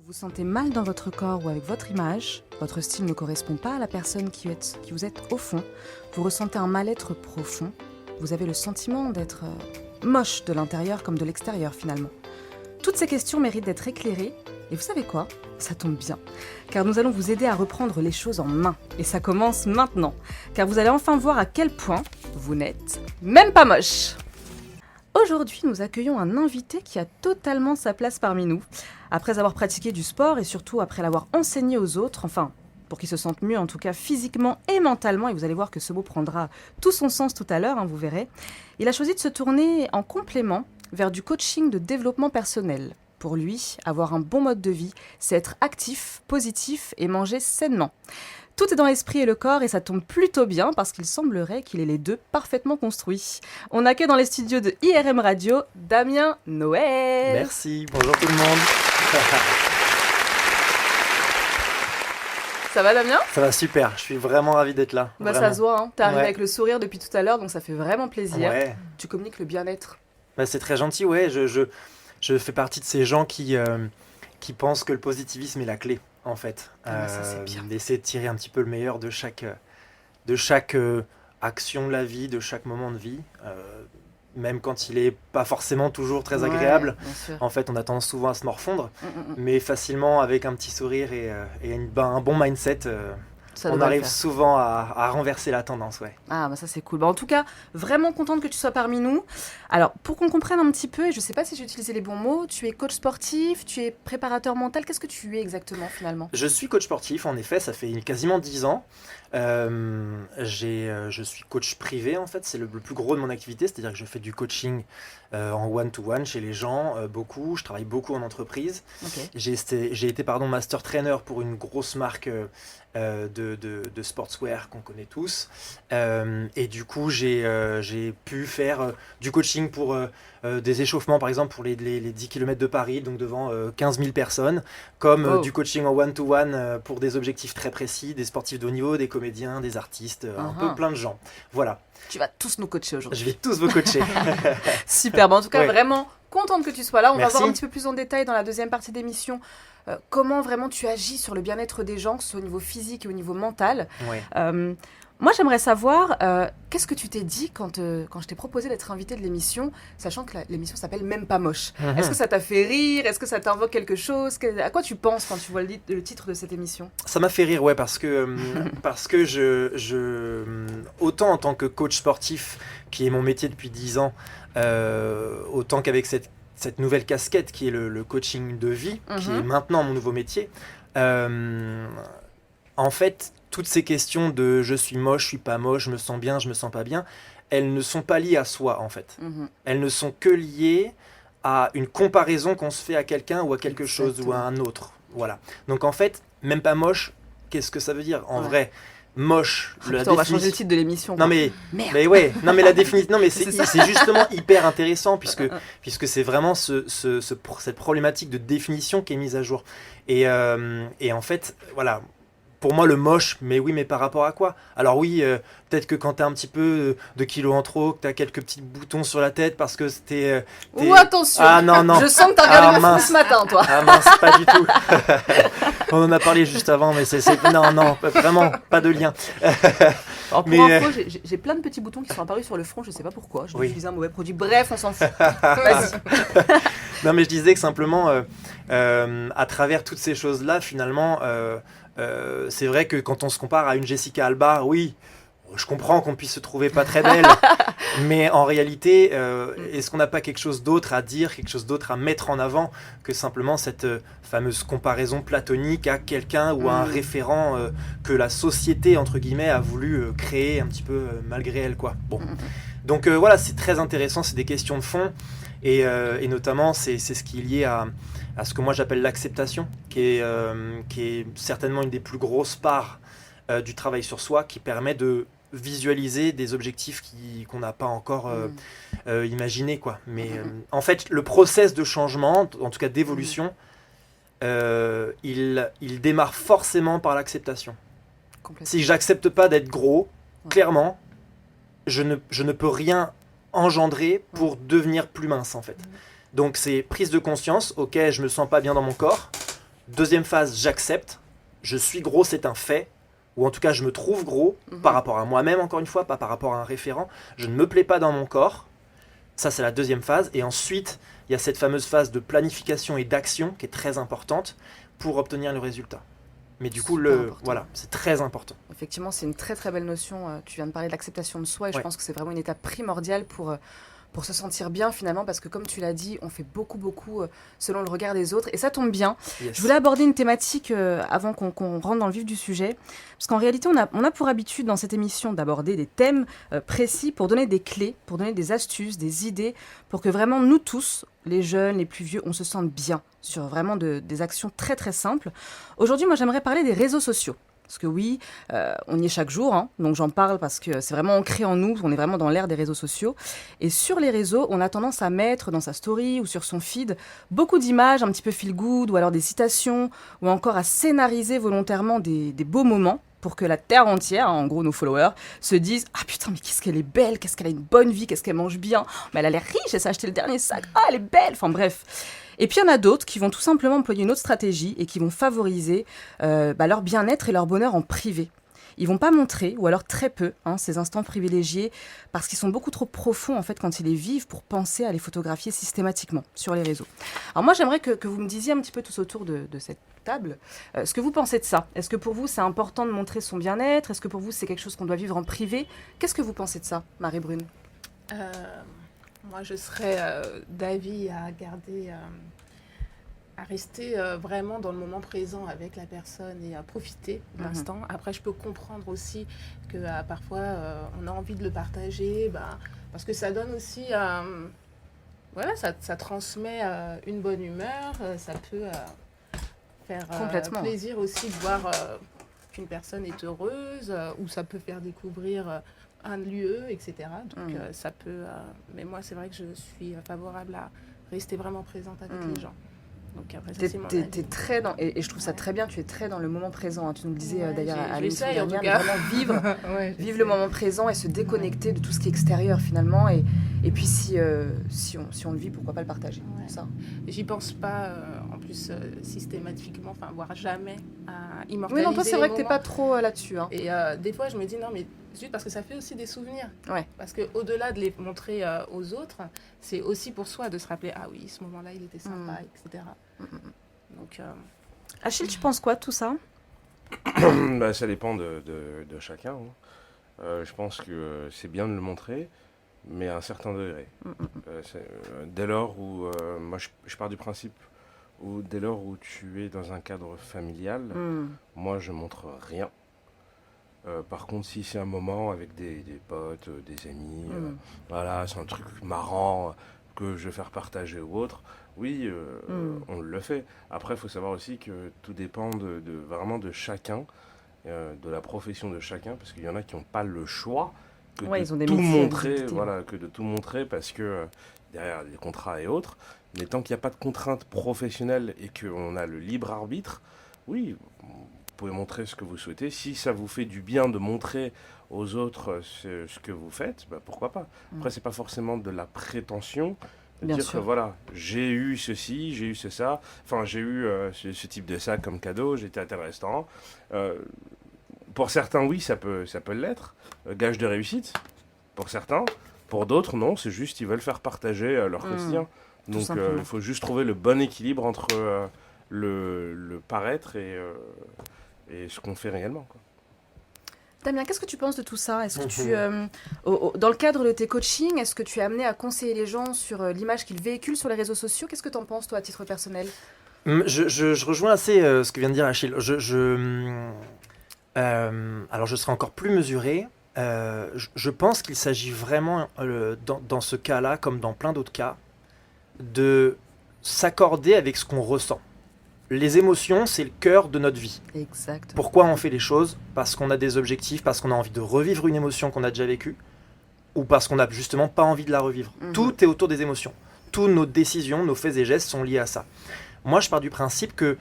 Vous sentez mal dans votre corps ou avec votre image, votre style ne correspond pas à la personne qui vous êtes au fond, vous ressentez un mal-être profond, vous avez le sentiment d'être moche de l'intérieur comme de l'extérieur finalement. Toutes ces questions méritent d'être éclairées, et vous savez quoi ? Ça tombe bien, car nous allons vous aider à reprendre les choses en main. Et ça commence maintenant, car vous allez enfin voir à quel point vous n'êtes même pas moche. Aujourd'hui, nous accueillons un invité qui a totalement sa place parmi nous. Après avoir pratiqué du sport et surtout après l'avoir enseigné aux autres, enfin, pour qu'ils se sentent mieux en tout cas physiquement et mentalement, et vous allez voir que ce mot prendra tout son sens tout à l'heure, vous verrez, il a choisi de se tourner en complément vers du coaching de développement personnel. Pour lui, avoir un bon mode de vie, c'est être actif, positif et manger sainement. Tout est dans l'esprit et le corps et ça tombe plutôt bien parce qu'il semblerait qu'il ait les deux parfaitement construits. On accueille dans les studios de IRM Radio Damien Noël. Merci, bonjour tout le monde. Ça va Damien ? Ça va super, je suis vraiment ravi d'être là. Bah vraiment. ça se voit, hein. T'es arrivé Ouais. avec le sourire depuis tout à l'heure donc ça fait vraiment plaisir. Ouais, Tu communiques le bien-être. bah, c'est très gentil, ouais. Je fais partie de ces gens qui pensent que le positivisme est la clé, en fait. Ah bah ça, c'est bien. D'essayer de tirer un petit peu le meilleur de chaque action de la vie, de chaque moment de vie. Même quand il est pas forcément toujours très agréable. Ouais, bien sûr. En fait, on a tendance souvent à se morfondre, Mm. mais facilement avec un petit sourire et un bon mindset, Ça on devrait le arrive faire. souvent à renverser la tendance, ouais. Ah bah ça c'est cool. Bah, en tout cas, vraiment contente que tu sois parmi nous. Alors, pour qu'on comprenne un petit peu, et je sais pas si j'ai utilisé les bons mots, tu es coach sportif, tu es préparateur mental, qu'est-ce que tu es exactement finalement ? Je suis coach sportif, en effet, ça fait quasiment 10 ans. Je suis coach privé, en fait, c'est le plus gros de mon activité, c'est-à-dire que je fais du coaching en one-to-one chez les gens, beaucoup. Je travaille beaucoup en entreprise. Ok. J'ai été master trainer pour une grosse marque de sportswear qu'on connaît tous. Et du coup, j'ai pu faire du coaching pour des échauffements, par exemple, pour les 10 km de Paris, donc devant 15 000 personnes, comme Oh. du coaching en one-to-one pour des objectifs très précis, des sportifs de haut niveau, des comédiens, des artistes, un peu plein de gens. Voilà, Tu vas tous nous coacher aujourd'hui. je vais tous vous coacher. Super, bah, en tout cas Ouais. vraiment contente que tu sois là. On Merci. va voir un petit peu plus en détail dans la deuxième partie d'émission comment vraiment tu agis sur le bien-être des gens, que ce soit au niveau physique et au niveau mental. Ouais. Moi, j'aimerais savoir, qu'est-ce que tu t'es dit quand je t'ai proposé d'être invité de l'émission, sachant que l'émission s'appelle Même pas moche. Est-ce que ça t'a fait rire ? Est-ce que ça t'invoque quelque chose ? À quoi tu penses quand tu vois le titre de cette émission ? Ça m'a fait rire, ouais, parce que autant en tant que coach sportif, qui est mon métier depuis 10 ans, autant qu'avec cette nouvelle casquette qui est le coaching de vie, qui est maintenant mon nouveau métier, en fait, toutes ces questions de je suis moche, je suis pas moche, je me sens bien, je me sens pas bien, elles ne sont pas liées à soi, en fait. Elles ne sont que liées à une comparaison qu'on se fait à quelqu'un ou à quelque chose ou à un autre. Voilà. Donc en fait, même pas moche, qu'est-ce que ça veut dire en Ouais. vrai? Moche, Putain, on va changer le titre de l'émission. Non mais, Merde. mais ouais, non mais la définition, non mais C'est c'est ça. justement hyper intéressant puisque c'est vraiment cette problématique de définition qui est mise à jour. Et en fait, voilà. Pour moi, le moche, mais oui, mais par rapport à quoi? Alors oui, peut-être que quand t'as un petit peu de kilos en trop, que t'as quelques petits boutons sur la tête parce que t'es... Ou attention, Ah non, non. je sens que t'as regardé Ah, le foot mince. ce matin, toi. Ah mince, pas du tout. On en a parlé juste avant, mais non, vraiment, pas de lien. Alors pour Mais, info, j'ai plein de petits boutons qui sont apparus sur le front, je sais pas pourquoi, je Oui. utilisé un mauvais produit, bref, on s'en fout. Vas-y. Non, mais je disais que simplement, à travers toutes ces choses-là, finalement, c'est vrai que quand on se compare à une Jessica Alba, oui, je comprends qu'on puisse se trouver pas très belle, mais en réalité, est-ce qu'on n'a pas quelque chose d'autre à dire, quelque chose d'autre à mettre en avant que simplement cette fameuse comparaison platonique à quelqu'un ou à un référent que la société, entre guillemets, a voulu créer un petit peu malgré elle, quoi. Bon. Donc voilà, c'est très intéressant, c'est des questions de fond, et notamment, c'est ce qui est lié à ce que moi j'appelle l'acceptation, qui est certainement une des plus grosses parts du travail sur soi, qui permet de visualiser des objectifs qu'on n'a pas encore imaginés, quoi. Mais en fait, le process de changement, en tout cas d'évolution, il démarre forcément par l'acceptation. Complètement. Si j'accepte pas d'être gros, clairement, je ne peux rien engendrer pour devenir plus mince, en fait. Donc c'est prise de conscience, ok, je me sens pas bien dans mon corps, Deuxième phase, j'accepte. Je suis gros, c'est un fait. Ou en tout cas, je me trouve gros par rapport à moi-même, encore une fois, pas par rapport à un référent. Je ne me plais pas dans mon corps. Ça, c'est la deuxième phase. Et ensuite, il y a cette fameuse phase de planification et d'action qui est très importante pour obtenir le résultat. Mais du coup, voilà, c'est très important. Effectivement, c'est une très très belle notion. Tu viens de parler de l'acceptation de soi et je pense que c'est vraiment une étape primordiale pour se sentir bien finalement, parce que comme tu l'as dit, on fait beaucoup selon le regard des autres et ça tombe bien. Yes. Je voulais aborder une thématique avant qu'on rentre dans le vif du sujet, parce qu'en réalité, on a pour habitude dans cette émission d'aborder des thèmes précis pour donner des clés, pour donner des astuces, des idées, pour que vraiment nous tous, les jeunes, les plus vieux, on se sente bien sur vraiment des actions très très simples. Aujourd'hui, moi j'aimerais parler des réseaux sociaux. Parce que oui, on y est chaque jour, hein, donc j'en parle parce que c'est vraiment ancré en nous, on est vraiment dans l'ère des réseaux sociaux. Et sur les réseaux, on a tendance à mettre dans sa story ou sur son feed beaucoup d'images un petit peu feel good, ou alors des citations, ou encore à scénariser volontairement des beaux moments pour que la terre entière, hein, en gros nos followers, se disent « Ah putain, mais qu'est-ce qu'elle est belle, qu'est-ce qu'elle a une bonne vie, qu'est-ce qu'elle mange bien, mais elle a l'air riche, elle s'est acheté le dernier sac, ah elle est belle !» Enfin bref. Et puis il y en a d'autres qui vont tout simplement employer une autre stratégie et qui vont favoriser leur bien-être et leur bonheur en privé. Ils vont pas montrer, ou alors très peu, ces instants privilégiés, parce qu'ils sont beaucoup trop profonds en fait quand ils les vivent pour penser à les photographier systématiquement sur les réseaux. Alors moi j'aimerais que vous me disiez un petit peu tous autour de cette table ce que vous pensez de ça. Est-ce que pour vous c'est important de montrer son bien-être? Est-ce que pour vous c'est quelque chose qu'on doit vivre en privé? Qu'est-ce que vous pensez de ça, Marie-Brune? Moi, je serais d'avis à garder, à rester vraiment dans le moment présent avec la personne et à profiter de l'instant. Après, je peux comprendre aussi que parfois, on a envie de le partager, parce que ça donne aussi, voilà, ça transmet une bonne humeur, ça peut faire plaisir aussi de voir qu'une personne est heureuse, ou ça peut faire découvrir un lieu, etc. Donc ça peut... mais moi, c'est vrai que je suis favorable à rester vraiment présente avec les gens. Donc après, ça, c'est mon avis. T'es très dans... Et je trouve ça très bien, tu es très dans le moment présent. Hein. Tu nous le disais d'ailleurs à l'émission en tout dernière, cas. vraiment vivre le moment présent et se déconnecter de tout ce qui est extérieur finalement. Et puis si on le vit, pourquoi pas le partager. Ça. J'y pense pas en plus systématiquement, voire jamais à immortaliser. Oui, non, toi c'est vrai que t'es pas trop là-dessus. Hein. Et des fois je me dis non mais juste parce que ça fait aussi des souvenirs. Ouais. Parce qu'au-delà de les montrer aux autres, c'est aussi pour soi de se rappeler ah oui, ce moment-là il était sympa, etc. Donc, Achille, tu penses quoi de tout ça? Ça dépend de chacun. Hein. Je pense que c'est bien de le montrer, mais à un certain degré. Dès lors où, moi je pars du principe où dès lors où tu es dans un cadre familial, moi je montre rien. Par contre, si c'est un moment avec des potes, des amis, voilà, c'est un truc marrant que je vais faire partager ou autre, oui, on le fait. Après, il faut savoir aussi que tout dépend vraiment de chacun, de la profession de chacun, parce qu'il y en a qui n'ont pas le choix que de tout montrer, parce que derrière les contrats et autres. Mais tant qu'il n'y a pas de contrainte professionnelle et qu'on a le libre arbitre, oui, vous pouvez montrer ce que vous souhaitez. Si ça vous fait du bien de montrer aux autres ce que vous faites, pourquoi pas. Après, c'est pas forcément de la prétention. De dire que voilà, j'ai eu ceci, j'ai eu ça, j'ai eu ce type de sac comme cadeau, j'étais à tel restaurant. Pour certains, oui, ça peut l'être, gage de réussite, pour certains. Pour d'autres, non, c'est juste ils veulent faire partager leur quotidien. Donc il faut juste trouver le bon équilibre entre le paraître et ce qu'on fait réellement, quoi. Damien, qu'est-ce que tu penses de tout ça? Est-ce que dans le cadre de tes coachings, est-ce que tu es amené à conseiller les gens sur l'image qu'ils véhiculent sur les réseaux sociaux? Qu'est-ce que tu en penses, toi, à titre personnel? Je rejoins assez ce que vient de dire Achille. Alors, je serai encore plus mesuré. Je pense qu'il s'agit vraiment, dans ce cas-là, comme dans plein d'autres cas, de s'accorder avec ce qu'on ressent. Les émotions, c'est le cœur de notre vie. Exact. Pourquoi on fait les choses? Parce qu'on a des objectifs, parce qu'on a envie de revivre une émotion qu'on a déjà vécue, ou parce qu'on n'a justement pas envie de la revivre. Tout est autour des émotions. Toutes nos décisions, nos faits et gestes sont liés à ça. Moi, je pars du principe que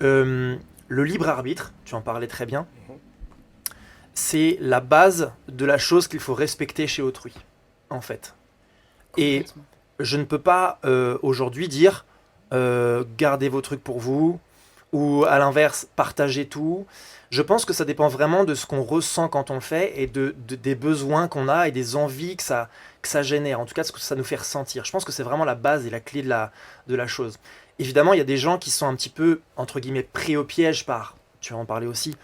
le libre arbitre, tu en parlais très bien, c'est la base de la chose qu'il faut respecter chez autrui, en fait. Et je ne peux pas aujourd'hui dire gardez vos trucs pour vous, ou à l'inverse, partager tout. Je pense que ça dépend vraiment de ce qu'on ressent quand on le fait et des besoins qu'on a et des envies que ça génère, en tout cas ce que ça nous fait ressentir. Je pense que c'est vraiment la base et la clé de la chose. Évidemment, il y a des gens qui sont un petit peu, entre guillemets, pris au piège par, tu vas en parler aussi,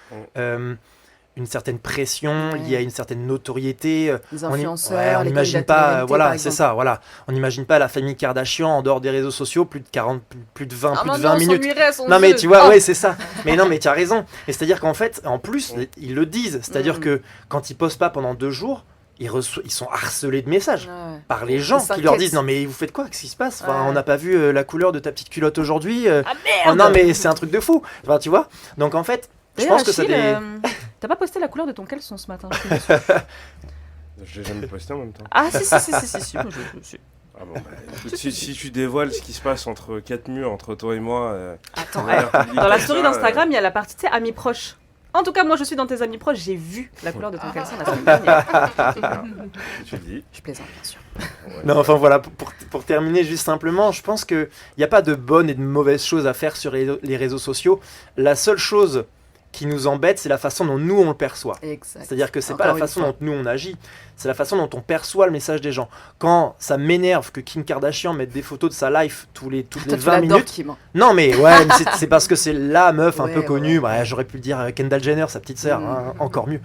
une certaine pression liée à une certaine notoriété. Les influenceurs, on les n'imagine candidats pas, télé-réalité, voilà, par c'est exemple. ça, voilà. On n'imagine pas la famille Kardashian en dehors des réseaux sociaux, plus de 40, plus de 20, Ah plus de non, 20 on minutes. s'ennuierait à son Non mais jeu. tu vois, Ah. ouais, c'est ça. Mais non, mais tu as raison. Et c'est-à-dire qu'en fait, en plus, ils le disent. C'est-à-dire que quand ils postent pas pendant 2 jours, ils sont harcelés de messages Ouais. par les gens Ils qui leur s'inquiètent. disent non mais vous faites quoi, qu'est-ce qui se passe, enfin, Ouais. on n'a pas vu la couleur de ta petite culotte aujourd'hui. Ah Oh merde. non mais c'est un truc de fou. Enfin, tu vois. Donc en fait, je D'ailleurs, pense que ça Achille, des... t'as pas posté la couleur de ton caleçon ce matin? Je suis déçue. Je l'ai jamais posté en même temps. Ah si, moi, je- Ah bon, bah, écoute, si tu dévoiles ce qui se passe entre 4 murs, entre toi et moi. Attends, dans l'air public dans la comme story ça, d'Instagram, il y a la partie, tu sais, amis proches. En tout cas, moi, je suis dans tes amis proches, j'ai vu la couleur de ton caleçon la semaine dernière. tu le dis. Je plaisante, bien sûr. Ouais. Non, enfin voilà, pour terminer juste simplement, je pense qu'il n'y a pas de bonnes et de mauvaises choses à faire sur les réseaux sociaux. La seule chose qui nous embête, c'est la façon dont nous on le perçoit. Exact. C'est-à-dire que c'est pas Encore la une façon fois. dont nous on agit, c'est la façon dont on perçoit le message des gens. Quand ça m'énerve que Kim Kardashian mette des photos de sa life toutes les Toi, 20 tu l'adores, minutes. Kim. Non mais ouais, mais c'est parce que c'est la meuf un Ouais, peu ouais, connue. ouais. Ouais, j'aurais pu le dire Kendall Jenner, sa petite sœur, hein, Mm. encore mieux.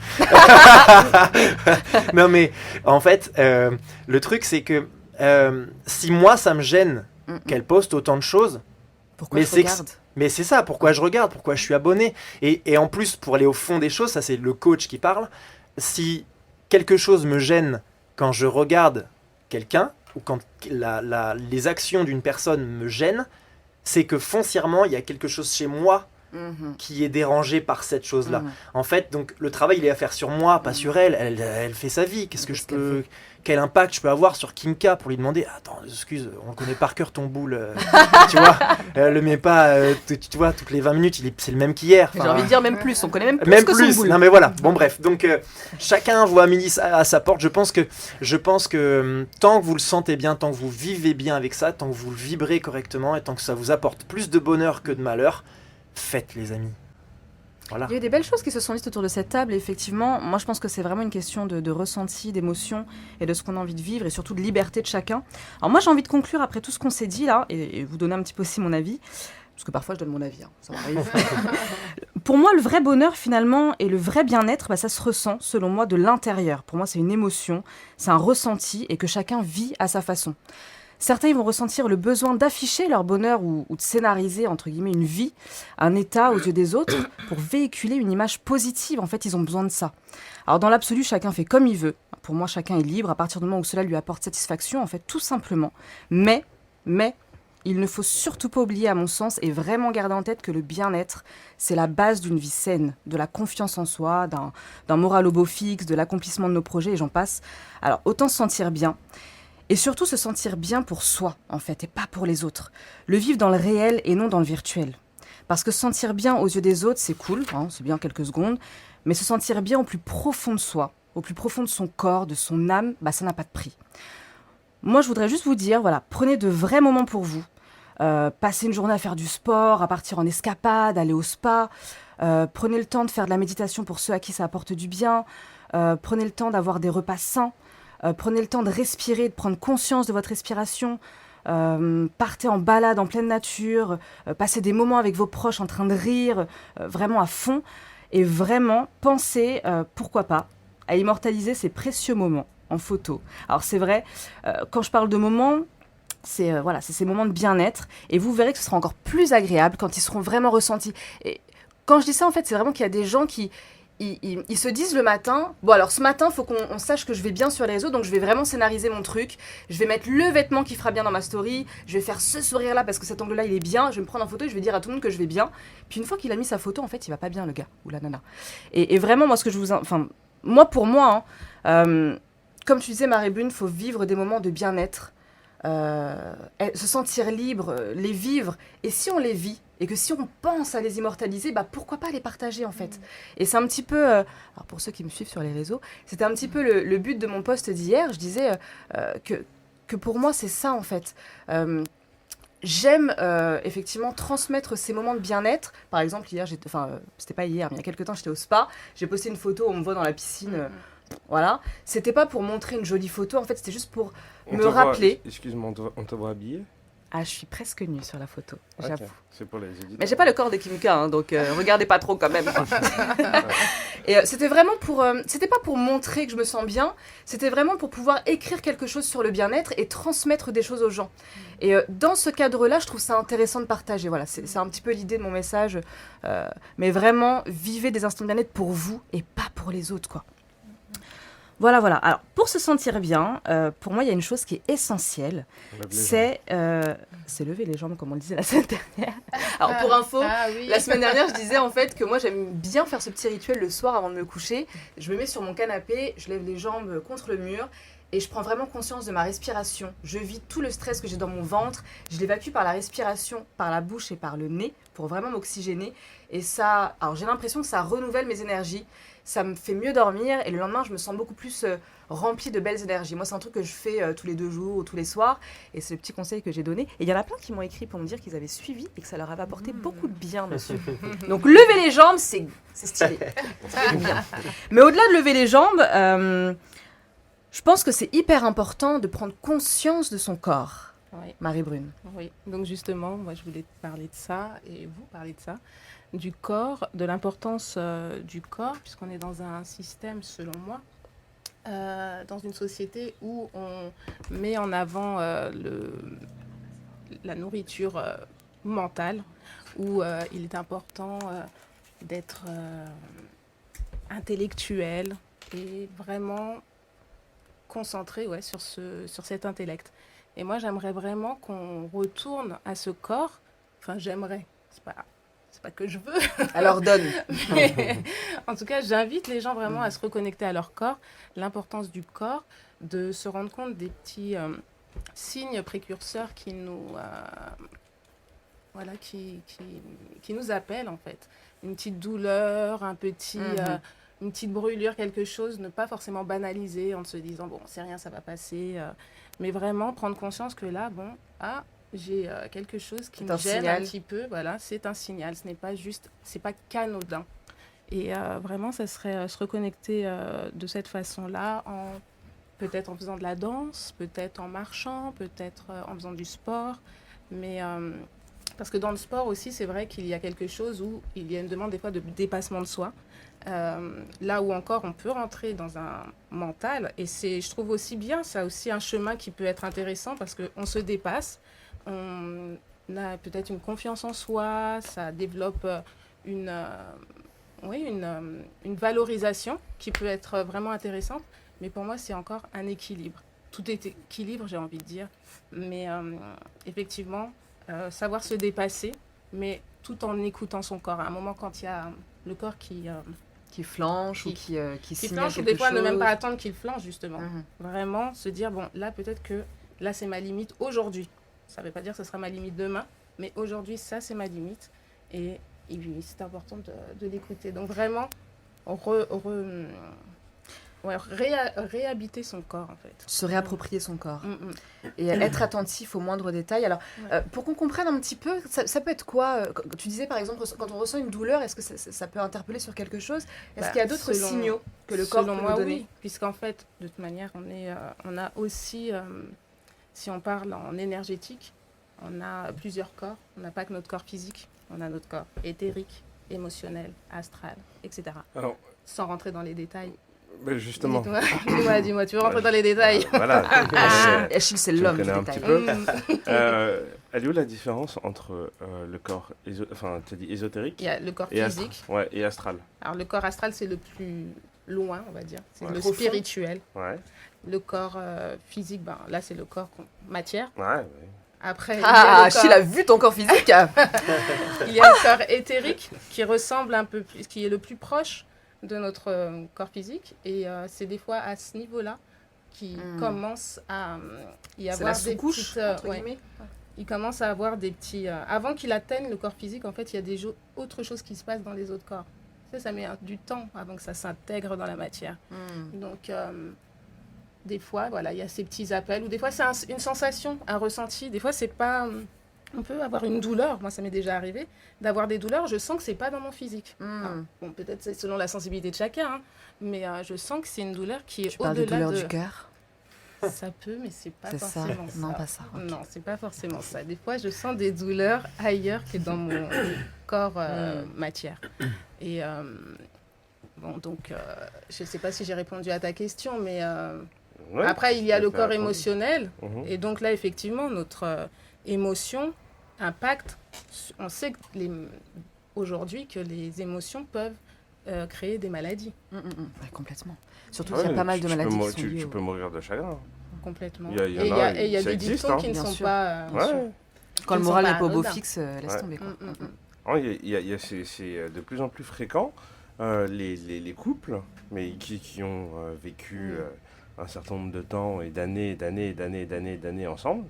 Non mais en fait, le truc c'est que si moi ça me gêne qu'elle poste autant de choses, Pourquoi mais je c'est que- regarde mais c'est ça, pourquoi je regarde, pourquoi je suis abonné. Et en plus, pour aller au fond des choses, ça c'est le coach qui parle, si quelque chose me gêne quand je regarde quelqu'un, ou quand les actions d'une personne me gênent, c'est que foncièrement, il y a quelque chose chez moi Mhm. qui est dérangé par cette chose-là. Mhm. En fait, donc le travail, il est à faire sur moi, pas sur elle. Elle fait sa vie. Qu'est-ce que je Qu'est-ce qu'elle peux... Quel impact je peux avoir sur Kimka pour lui demander attends, excuse, on connaît par cœur ton boule. Tu vois, le met pas, tu vois, toutes les 20 minutes, c'est le même qu'hier. J'ai Enfin, envie de dire même plus, on connaît même plus même que plus. son boule. Non mais voilà. Bon bref, donc chacun voit midi à sa porte. Je pense que tant que vous le sentez bien, tant que vous vivez bien avec ça, tant que vous le vibrez correctement et tant que ça vous apporte plus de bonheur que de malheur, faites les amis. Voilà. Il y a eu des belles choses qui se sont dites autour de cette table et effectivement, moi je pense que c'est vraiment une question de ressenti, d'émotion et de ce qu'on a envie de vivre et surtout de liberté de chacun. Alors moi j'ai envie de conclure après tout ce qu'on s'est dit là et vous donner un petit peu aussi mon avis, parce que parfois je donne mon avis, hein, ça m'arrive. Pour moi le vrai bonheur finalement et le vrai bien-être, bah, ça se ressent selon moi de l'intérieur. Pour moi c'est une émotion, c'est un ressenti et que chacun vit à sa façon. Certains ils vont ressentir le besoin d'afficher leur bonheur ou de scénariser, entre guillemets, une vie, un état aux yeux des autres pour véhiculer une image positive. En fait, ils ont besoin de ça. Alors, dans l'absolu, chacun fait comme il veut. Pour moi, chacun est libre à partir du moment où cela lui apporte satisfaction, en fait, tout simplement. Mais, il ne faut surtout pas oublier, à mon sens, et vraiment garder en tête que le bien-être, c'est la base d'une vie saine, de la confiance en soi, d'un moral au beau fixe, de l'accomplissement de nos projets, et j'en passe. Alors, autant se sentir bien. Et surtout se sentir bien pour soi, en fait, et pas pour les autres. Le vivre dans le réel et non dans le virtuel. Parce que se sentir bien aux yeux des autres, c'est cool, hein, c'est bien quelques secondes, mais se sentir bien au plus profond de soi, au plus profond de son corps, de son âme, bah ça n'a pas de prix. Moi, je voudrais juste vous dire, voilà, prenez de vrais moments pour vous. Passez une journée à faire du sport, à partir en escapade, aller au spa. Prenez le temps de faire de la méditation pour ceux à qui ça apporte du bien. Prenez le temps d'avoir des repas sains. Prenez le temps de respirer, de prendre conscience de votre respiration. Partez en balade en pleine nature. Passez des moments avec vos proches en train de rire, vraiment à fond. Et vraiment, pensez, pourquoi pas, à immortaliser ces précieux moments en photo. Alors c'est vrai, quand je parle de moments, c'est ces moments de bien-être. Et vous verrez que ce sera encore plus agréable quand ils seront vraiment ressentis. Et quand je dis ça, en fait, c'est vraiment qu'il y a des gens qui... Ils se disent le matin, bon alors ce matin, il faut qu'on sache que je vais bien sur les réseaux, donc je vais vraiment scénariser mon truc, je vais mettre le vêtement qui fera bien dans ma story, je vais faire ce sourire-là parce que cet angle-là il est bien, je vais me prendre en photo et je vais dire à tout le monde que je vais bien. Puis une fois qu'il a mis sa photo, en fait, il va pas bien le gars ou la nana. Et vraiment, moi, ce que je vous... Enfin, pour moi, comme tu disais Marie-Brune, il faut vivre des moments de bien-être, se sentir libre, les vivre, et si on les vit, et que si on pense à les immortaliser, bah pourquoi pas les partager en fait. Et c'est un petit peu, alors pour ceux qui me suivent sur les réseaux, c'était un petit peu le but de mon post d'hier. Je disais que pour moi c'est ça en fait. j'aime effectivement transmettre ces moments de bien-être. Par exemple, hier, c'était pas hier, mais il y a quelques temps, j'étais au spa. J'ai posté une photo, on me voit dans la piscine. Voilà. C'était pas pour montrer une jolie photo, en fait, c'était juste pour me rappeler. Excuse-moi, on te voit habillée? Ah, je suis presque nue sur la photo, j'avoue. C'est pour les éditeurs. Mais j'ai pas le corps des Kimika, hein, donc regardez pas trop quand même. Et c'était vraiment pour... c'était pas pour montrer que je me sens bien, c'était vraiment pour pouvoir écrire quelque chose sur le bien-être et transmettre des choses aux gens. Et dans ce cadre-là, je trouve ça intéressant de partager. Voilà, c'est un petit peu l'idée de mon message. Mais vraiment, vivez des instants de bien-être pour vous et pas pour les autres, quoi. Voilà. Alors, pour se sentir bien, pour moi, il y a une chose qui est essentielle. C'est lever les jambes, comme on le disait la semaine dernière. Alors, pour info, la semaine dernière, je disais en fait que moi, j'aime bien faire ce petit rituel le soir avant de me coucher. Je me mets sur mon canapé, je lève les jambes contre le mur et je prends vraiment conscience de ma respiration. Je vis tout le stress que j'ai dans mon ventre. Je l'évacue par la respiration, par la bouche et par le nez pour vraiment m'oxygéner. Et ça, alors j'ai l'impression que ça renouvelle mes énergies. Ça me fait mieux dormir et le lendemain, je me sens beaucoup plus remplie de belles énergies. Moi, c'est un truc que je fais tous les 2 jours ou tous les soirs et c'est le petit conseil que j'ai donné. Et il y en a plein qui m'ont écrit pour me dire qu'ils avaient suivi et que ça leur avait apporté beaucoup de bien dessus. Donc, lever les jambes, c'est stylé. C'est bien. Mais au-delà de lever les jambes, je pense que c'est hyper important de prendre conscience de son corps. Oui. Marie-Brune. Oui, donc justement, moi je voulais parler de ça et vous parler de ça, du corps, de l'importance du corps, puisqu'on est dans un système, selon moi, dans une société où on met en avant la nourriture mentale, où il est important d'être intellectuel et vraiment concentré sur cet intellect. Et moi, j'aimerais vraiment qu'on retourne à ce corps. Enfin, j'aimerais. C'est pas que je veux. Alors donne. Mais, en tout cas, j'invite les gens vraiment à se reconnecter à leur corps, l'importance du corps, de se rendre compte des petits signes précurseurs qui nous, qui nous appellent en fait. Une petite douleur, une petite brûlure, quelque chose, ne pas forcément banaliser en se disant bon, c'est rien, ça va passer. Mais vraiment prendre conscience que là, j'ai quelque chose qui me gêne un petit peu. Voilà, c'est un signal. Ce n'est pas juste, c'est pas qu'anodin. Et vraiment, ça serait se reconnecter de cette façon-là, peut-être en faisant de la danse, peut-être en marchant, peut-être en faisant du sport. Mais parce que dans le sport aussi, c'est vrai qu'il y a quelque chose où il y a une demande des fois de dépassement de soi. Là où encore on peut rentrer dans un mental et je trouve aussi bien, ça aussi un chemin qui peut être intéressant parce qu'on se dépasse, on a peut-être une confiance en soi, ça développe une valorisation qui peut être vraiment intéressante, mais pour moi c'est encore un équilibre. Tout est équilibre, j'ai envie de dire, mais effectivement savoir se dépasser, mais tout en écoutant son corps. À un moment quand il y a le corps qui flanche ou qui signale flanche, ou quelque des fois chose. ne même pas attendre qu'il flanche justement. Vraiment se dire bon là peut-être que là c'est ma limite aujourd'hui. Ça ne veut pas dire que ce sera ma limite demain, mais aujourd'hui ça c'est ma limite et c'est important de l'écouter. Donc vraiment réhabiter son corps en fait. Se réapproprier son corps. Et être attentif aux moindres détails. Alors, pour qu'on comprenne un petit peu, ça peut être quoi tu disais par exemple, quand on ressent une douleur, est-ce que ça peut interpeller sur quelque chose? Est-ce qu'il y a d'autres signaux que le corps peut nous donner? Oui, puisqu'en fait, de toute manière, on a aussi, si on parle en énergétique, on a plusieurs corps. On n'a pas que notre corps physique, on a notre corps éthérique, émotionnel, astral, etc. Alors, sans rentrer dans les détails. Mais justement. Dis-moi, tu veux rentrer dans les détails? Voilà. Achille, c'est l'homme du détail. Elle est où la différence entre le corps, tu as dit ésotérique? Il y a le corps physique. Et astral. Alors le corps astral, c'est le plus loin, on va dire. C'est le profond. Spirituel. Ouais. Le corps physique, là, c'est le corps matière. Ouais. Après, Achille a vu ton corps physique. Il y a le corps éthérique qui ressemble un peu plus, qui est le plus proche de notre corps physique. Et c'est des fois à ce niveau-là qu'il commence à y avoir des petites... Il commence à avoir des petits... avant qu'il atteigne le corps physique, en fait, il y a autre chose qui se passe dans les autres corps. Ça met du temps avant que ça s'intègre dans la matière. Donc, des fois, voilà, il y a ces petits appels. Ou des fois, c'est une sensation, un ressenti. Des fois, c'est pas on peut avoir une douleur. Moi, ça m'est déjà arrivé d'avoir des douleurs. Je sens que c'est pas dans mon physique. Hmm. Alors, bon, peut-être c'est selon la sensibilité de chacun, hein, mais je sens que c'est une douleur qui est Tu parles de au-delà douleur de... du cœur. Ça peut, mais c'est pas C'est ça. forcément ça. Non, pas ça. Ok. Non, c'est pas forcément ça. Des fois, je sens des douleurs ailleurs que dans mon corps matière. Et bon, donc, je sais pas si j'ai répondu à ta question, mais Ouais, après, il y a tout à le fait corps répondu. émotionnel. Mhm. Et donc là, effectivement, notre émotion impacte. On sait que aujourd'hui que les émotions peuvent créer des maladies, Ouais, complètement. Surtout Ouais, qu'il y a pas mal de tu peux maladies mou- qui sont tu, liées tu au- peux mourir de chagrin. complètement. Il y Et en a, et il y a ça des existe, dictons hein. qui ne Bien sont sûr. pas... Ouais. Quand le Ils moral sont n'est pas pas au beau anodins. fixe, laisse Ouais. tomber. Quoi. Oh, c'est de plus en plus fréquent, les couples, mais qui ont vécu un certain nombre de temps et d'années ensemble,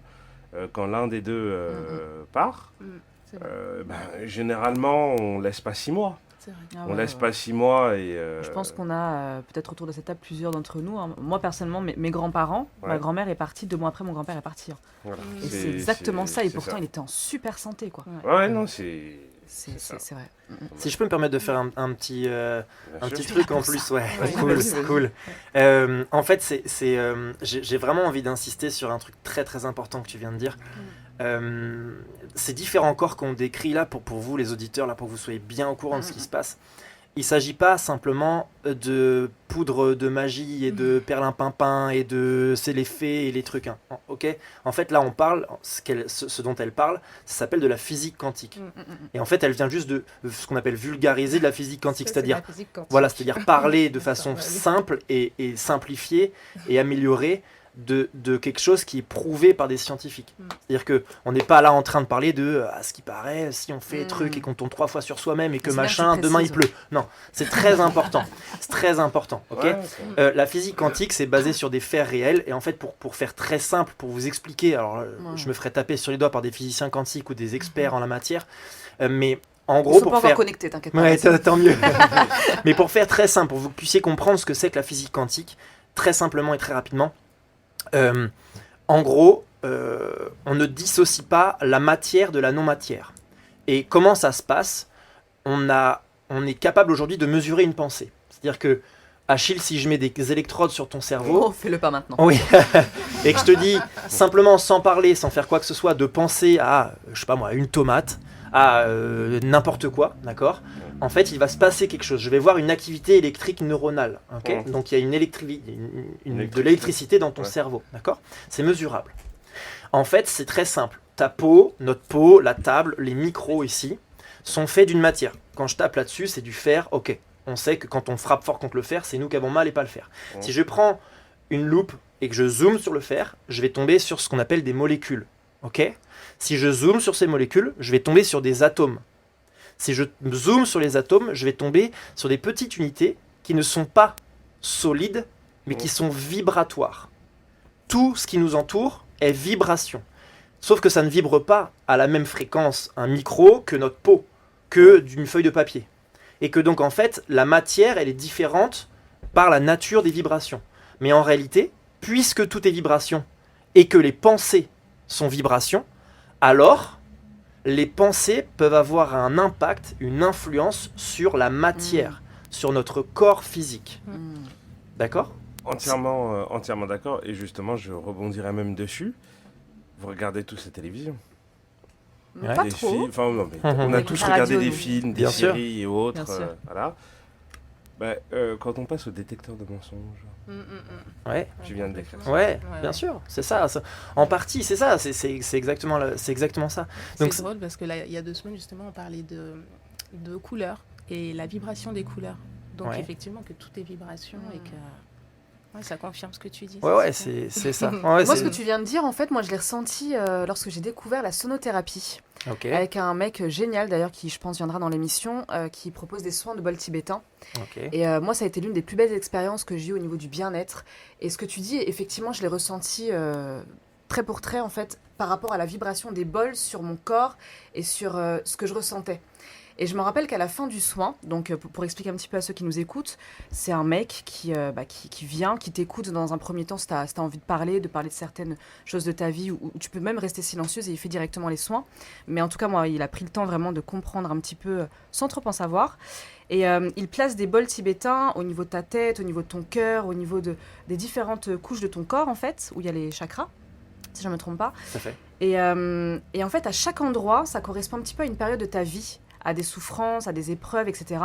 quand l'un des deux part, C'est vrai, généralement, on laisse pas 6 mois. c'est vrai. Ah On ouais, laisse ouais. pas 6 mois et... Je pense qu'on a peut-être autour de cette table plusieurs d'entre nous. Hein. Moi, personnellement, mes grands-parents, Ouais. ma grand-mère est partie 2 mois après, mon grand-père est parti. Hein. voilà. Et c'est exactement ça. Et c'est pourtant, il était en super santé, quoi. Ouais, non, c'est... C'est ça. c'est vrai. Si je peux me permettre de faire un petit, Bien un sûr. petit truc en pour plus, ça. ouais, Ouais. cool, Vas-y, c'est vas-y. cool. En fait, j'ai vraiment envie d'insister sur un truc très très important que tu viens de dire. Ces différents corps qu'on décrit là pour vous, les auditeurs, là pour que vous soyez bien au courant de ce qui se passe. Il ne s'agit pas simplement de poudre de magie et de perlimpinpin et de c'est les fées et les trucs. Hein. Ok. En fait, là, on parle, ce dont elle parle, ça s'appelle de la physique quantique. Et en fait, elle vient juste de ce qu'on appelle vulgariser de la physique quantique, Ça, c'est c'est-à-dire la physique quantique. voilà, c'est-à-dire parler de D'accord, façon ouais. simple et simplifiée et améliorée de quelque chose qui est prouvé par des scientifiques. C'est-à-dire que on n'est pas là en train de parler de à ce qui paraît, si on fait truc et qu'on tombe 3 fois sur soi-même et que C'est bien que machin, tu demain il précises, pleut. Non, c'est très important. C'est très important, ok. Ouais, La physique quantique, c'est basé sur des faits réels. Et en fait, pour faire très simple, pour vous expliquer, alors je me ferai taper sur les doigts par des physiciens quantiques ou des experts en la matière, mais en Ils gros, sont pas pour encore faire... connectés, t'inquiète pas. Ouais, vas-y. tant mieux. Mais pour faire très simple, pour que vous puissiez comprendre ce que c'est que la physique quantique, très simplement et très rapidement, en gros, on ne dissocie pas la matière de la non-matière. Et comment ça se passe ? On est capable aujourd'hui de mesurer une pensée. C'est-à-dire que, Achille, si je mets des électrodes sur ton cerveau, Oh, fais-le pas maintenant. oui, et que je te dis simplement sans parler, sans faire quoi que ce soit, de penser à, je sais pas moi, une tomate, à n'importe quoi, d'accord ? En fait, il va se passer quelque chose. Je vais voir une activité électrique neuronale, ok ? Ouais. Donc il y a de l'électricité dans ton Ouais. cerveau, d'accord ? C'est mesurable. En fait, c'est très simple. Ta peau, notre peau, la table, les micros ici, sont faits d'une matière. Quand je tape là-dessus, c'est du fer, ok. On sait que quand on frappe fort contre le fer, c'est nous qui avons mal et pas le fer. Ouais. Si je prends une loupe et que je zoome sur le fer, je vais tomber sur ce qu'on appelle des molécules. Ok ? Si je zoome sur ces molécules, je vais tomber sur des atomes. Si je zoome sur les atomes, je vais tomber sur des petites unités qui ne sont pas solides, mais qui sont vibratoires. Tout ce qui nous entoure est vibration. Sauf que ça ne vibre pas à la même fréquence, un micro, que notre peau, que d'une feuille de papier. Et que donc en fait, la matière, elle est différente par la nature des vibrations. Mais en réalité, puisque tout est vibration, et que les pensées sont vibrations, alors les pensées peuvent avoir un impact, une influence sur la matière, sur notre corps physique. D'accord ? Entièrement d'accord. Et justement, je rebondirais même dessus. Vous regardez tous la télévision. Ouais. Pas Des trop. films, enfin, non, mais on a Avec tous la regardé radio, des nous. films, des Bien sûr. séries et autres. Bien sûr. Voilà. Quand on passe au détecteur de mensonges, Ouais. tu viens de décrire ça. Ouais, bien sûr, c'est ça. En partie, c'est ça. C'est exactement, c'est exactement ça. Donc, C'est drôle parce que là, il y a 2 semaines, justement, on parlait de couleurs et la vibration des couleurs. Donc, Ouais. effectivement, que tout est vibration et que ouais, ça confirme ce que tu dis. ouais, super. c'est ça. Ouais, Moi, c'est- ce que tu viens de dire, en fait, moi, je l'ai ressenti lorsque j'ai découvert la sonothérapie. Ok, Avec un mec génial, d'ailleurs, qui, je pense, viendra dans l'émission, qui propose des soins de bol tibétain. ok. Et moi, ça a été l'une des plus belles expériences que j'ai eues au niveau du bien-être. Et ce que tu dis, effectivement, je l'ai ressenti trait pour trait, en fait, par rapport à la vibration des bols sur mon corps et sur ce que je ressentais. Et je me rappelle qu'à la fin du soin, donc pour expliquer un petit peu à ceux qui nous écoutent, c'est un mec qui vient, qui t'écoute dans un premier temps si tu as envie de parler de certaines choses de ta vie, ou tu peux même rester silencieuse et il fait directement les soins. Mais en tout cas, moi, il a pris le temps vraiment de comprendre un petit peu sans trop en savoir. Et il place des bols tibétains au niveau de ta tête, au niveau de ton cœur, au niveau des différentes couches de ton corps, en fait, où il y a les chakras, si je ne me trompe pas. Ça fait. Et en fait, à chaque endroit, ça correspond un petit peu à une période de ta vie, à des souffrances, à des épreuves, etc.